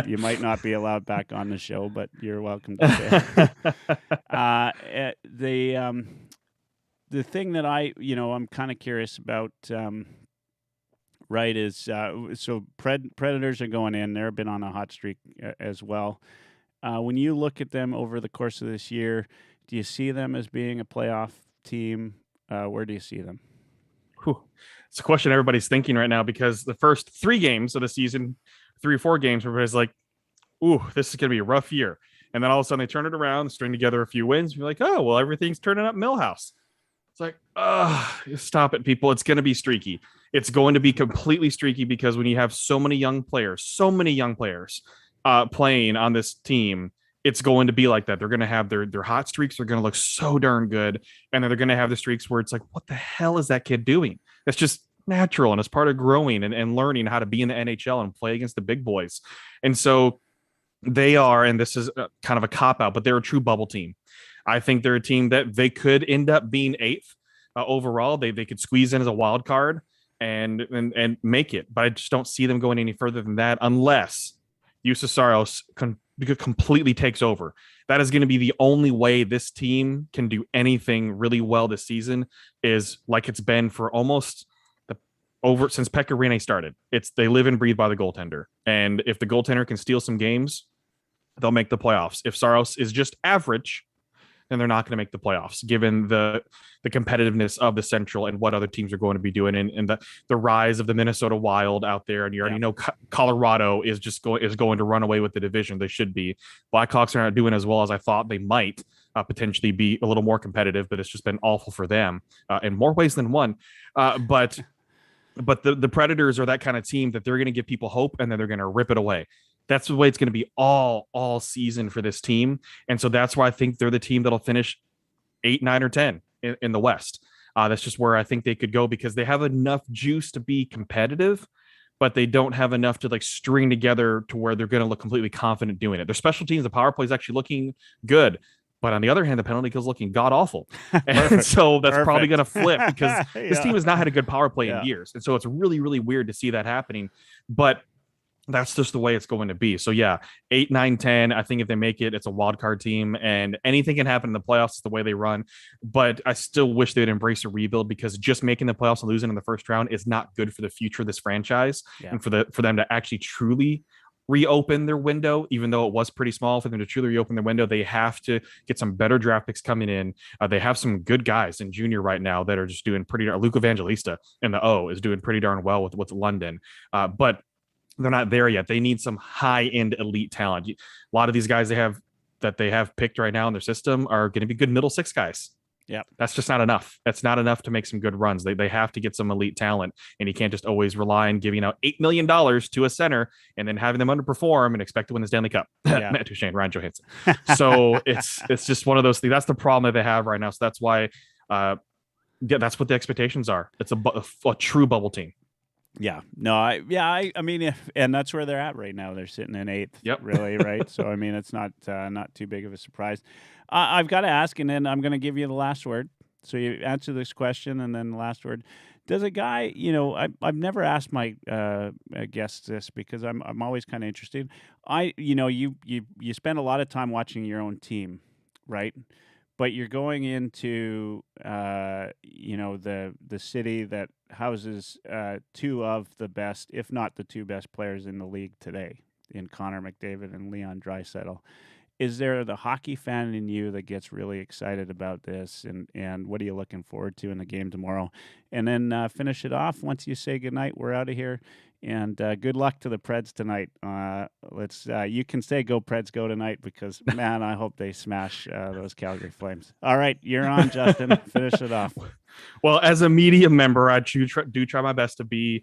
You might not be allowed back on the show, but you're welcome to say it. The thing that I'm kind of curious about, right, is so Predators are going in. They've been on a hot streak as well. When you look at them over the course of this year, do you see them as being a playoff team? Where do you see them? Whew. It's a question everybody's thinking right now because the first 3 games of the season, 3 or 4 games, everybody's like, ooh, this is going to be a rough year. And then all of a sudden they turn it around, string together a few wins. You're like, oh, well, everything's turning up Millhouse. It's like, stop it, people. It's going to be streaky. It's going to be completely streaky because when you have so many young players playing on this team, it's going to be like that. They're going to have their hot streaks. They're going to look so darn good. And then they're going to have the streaks where it's like, what the hell is that kid doing? That's just natural. And it's part of growing and learning how to be in the NHL and play against the big boys. And so they are, and this is kind of a cop-out, but they're a true bubble team. I think they're a team that they could end up being 8th overall. They could squeeze in as a wild card and make it. But I just don't see them going any further than that unless Jussi Saros completely takes over. That is going to be the only way this team can do anything really well this season, is like it's been for almost since Pekka Rinne started. They live and breathe by the goaltender. And if the goaltender can steal some games, they'll make the playoffs. If Saros is just average, then they're not going to make the playoffs, given the competitiveness of the Central and what other teams are going to be doing, and the rise of the Minnesota Wild out there. And you already know Colorado is going to run away with the division. They should be. Blackhawks are not doing as well as I thought they might potentially be, a little more competitive, but it's just been awful for them in more ways than one. But the Predators are that kind of team that they're going to give people hope and then they're going to rip it away. That's the way it's going to be all season for this team. And so that's why I think they're the team that'll finish 8, 9, or 10 in the West. That's just where I think they could go because they have enough juice to be competitive, but they don't have enough to like string together to where they're going to look completely confident doing it. Their special teams, the power play is actually looking good. But on the other hand, the penalty kill is looking god awful. And so that's probably going to flip because this team has not had a good power play in years. And so it's really, really weird to see that happening. But that's just the way it's going to be. So 8, 9, 10. I think if they make it, it's a wild card team and anything can happen in the playoffs. Is the way they run. But I still wish they'd embrace a rebuild because just making the playoffs and losing in the first round is not good for the future of this franchise and for them to actually truly reopen their window, even though it was pretty small. For them to truly reopen their window, they have to get some better draft picks coming in. They have some good guys in junior right now that are just doing pretty. Luke Evangelista in the O is doing pretty darn well with London, but they're not there yet. They need some high-end elite talent. A lot of these guys they have picked right now in their system are going to be good middle 6 guys. Yeah, that's just not enough. That's not enough to make some good runs. They have to get some elite talent, and you can't just always rely on giving out $8 million to a center and then having them underperform and expect to win the Stanley Cup. Matt Duchene, Ryan Johansson. So it's just one of those things. That's the problem that they have right now. So that's why, that's what the expectations are. It's a true bubble team. Yeah, no, I mean, and that's where they're at right now. They're sitting in 8th, really, right? So, I mean, it's not too big of a surprise. I've got to ask, and then I'm going to give you the last word. So you answer this question, and then the last word. Does a guy, I've never asked my guests this because I'm always kind of interested. You spend a lot of time watching your own team, right? But you're going into, the city that houses 2 of the best, if not the 2 best players in the league today, in Connor McDavid and Leon Draisaitl. Is there the hockey fan in you that gets really excited about this? And what are you looking forward to in the game tomorrow? And then finish it off. Once you say goodnight, we're out of here. And good luck to the Preds tonight. You can say go Preds go tonight because, man, I hope they smash those Calgary Flames. All right, you're on, Justin. Finish it off. Well, as a media member, I do try my best to be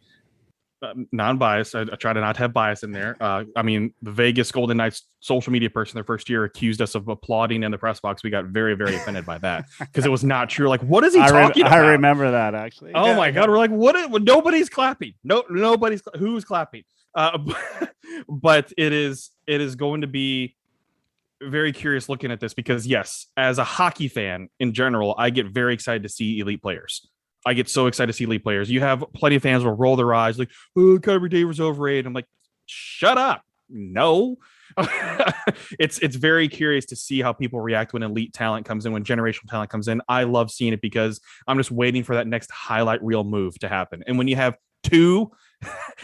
non-biased. I try to not have bias in there. I mean, the Vegas Golden Knights social media person their first year accused us of applauding in the press box. We got very, very offended by that because it was not true. Like, what is he talking about? I remember that actually. Oh my God. We're like, what? Nobody's clapping. Nobody's who's clapping. But it is going to be very curious looking at this because yes, as a hockey fan in general, I get very excited to see elite players. I get so excited to see elite players. You have plenty of fans will roll their eyes like, oh, Kyrie Davis overrated. I'm like, shut up. No. It's very curious to see how people react when elite talent comes in, when generational talent comes in. I love seeing it because I'm just waiting for that next highlight reel move to happen. And when you have 2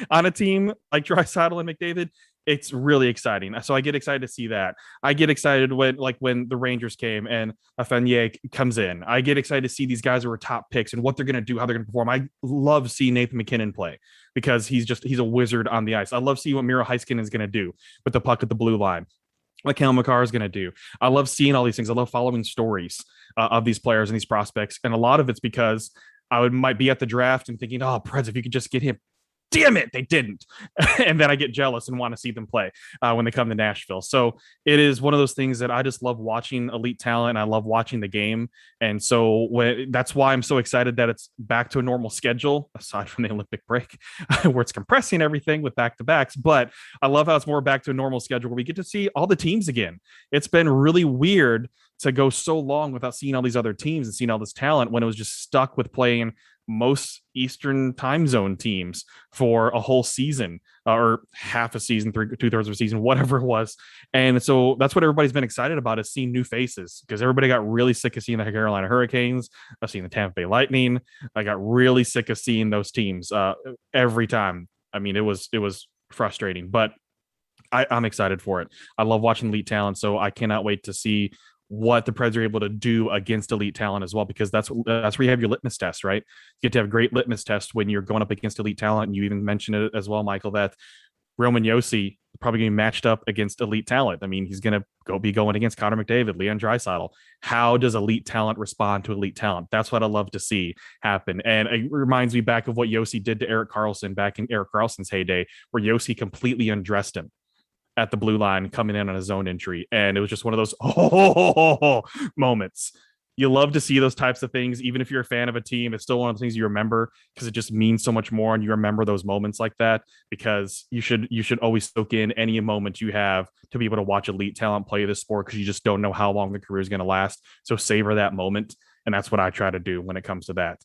on a team like Draisaitl and McDavid, it's really exciting. So I get excited to see that. I get excited when the Rangers came and Lafreniere comes in. I get excited to see these guys who are top picks and what they're going to do, how they're going to perform. I love seeing Nathan McKinnon play because he's a wizard on the ice. I love seeing what Miro Heiskanen is going to do with the puck at the blue line, what Cale Makar is going to do. I love seeing all these things. I love following stories of these players and these prospects. And a lot of it's because might be at the draft and thinking, oh, Preds, if you could just get him. Damn it, they didn't. And then I get jealous and want to see them play when they come to Nashville. So it is one of those things that I just love watching elite talent. And I love watching the game. And so that's why I'm so excited that it's back to a normal schedule, aside from the Olympic break, where it's compressing everything with back-to-backs. But I love how it's more back to a normal schedule where we get to see all the teams again. It's been really weird to go so long without seeing all these other teams and seeing all this talent when it was just stuck with playing most Eastern time zone teams for a whole season or half a season, 2/3 of a season, whatever it was. And so that's what everybody's been excited about, is seeing new faces, because everybody got really sick of seeing the Carolina Hurricanes. I've seen the Tampa Bay Lightning. I got really sick of seeing those teams every time. I mean, it was frustrating, but I'm excited for it. I love watching elite talent. So I cannot wait to see what the Preds are able to do against elite talent as well, because that's where you have your litmus test, right? You get to have a great litmus test when you're going up against elite talent. And you even mentioned it as well, Michael, that Roman Yossi probably getting matched up against elite talent. I mean, he's going to be going against Connor McDavid, Leon Draisaitl. How does elite talent respond to elite talent? That's what I love to see happen. And it reminds me back of what Yossi did to Erik Karlsson back in Erik Karlsson's heyday, where Yossi completely undressed him at the blue line coming in on a zone entry. And it was just one of those moments. You love to see those types of things. Even if you're a fan of a team, it's still one of the things you remember because it just means so much more. And you remember those moments like that, because you should always soak in any moment you have to be able to watch elite talent play this sport, because you just don't know how long the career is going to last. So savor that moment. And that's what I try to do when it comes to that.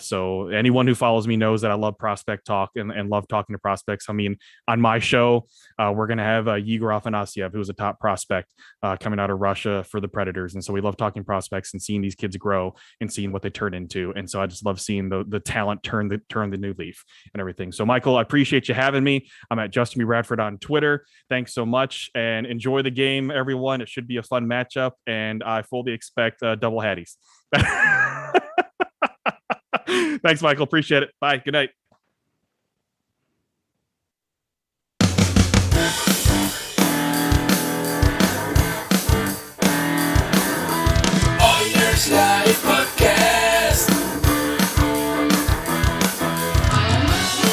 So anyone who follows me knows that I love prospect talk and love talking to prospects. I mean, on my show, we're going to have Yegor Afanasyev, who's a top prospect coming out of Russia for the Predators. And so we love talking prospects and seeing these kids grow and seeing what they turn into. And so I just love seeing the talent turn the new leaf and everything. So Michael, I appreciate you having me. I'm at Justin B. Bradford on Twitter. Thanks so much, and enjoy the game, everyone. It should be a fun matchup, and I fully expect double hatties. Thanks, Michael. Appreciate it. Bye. Good night.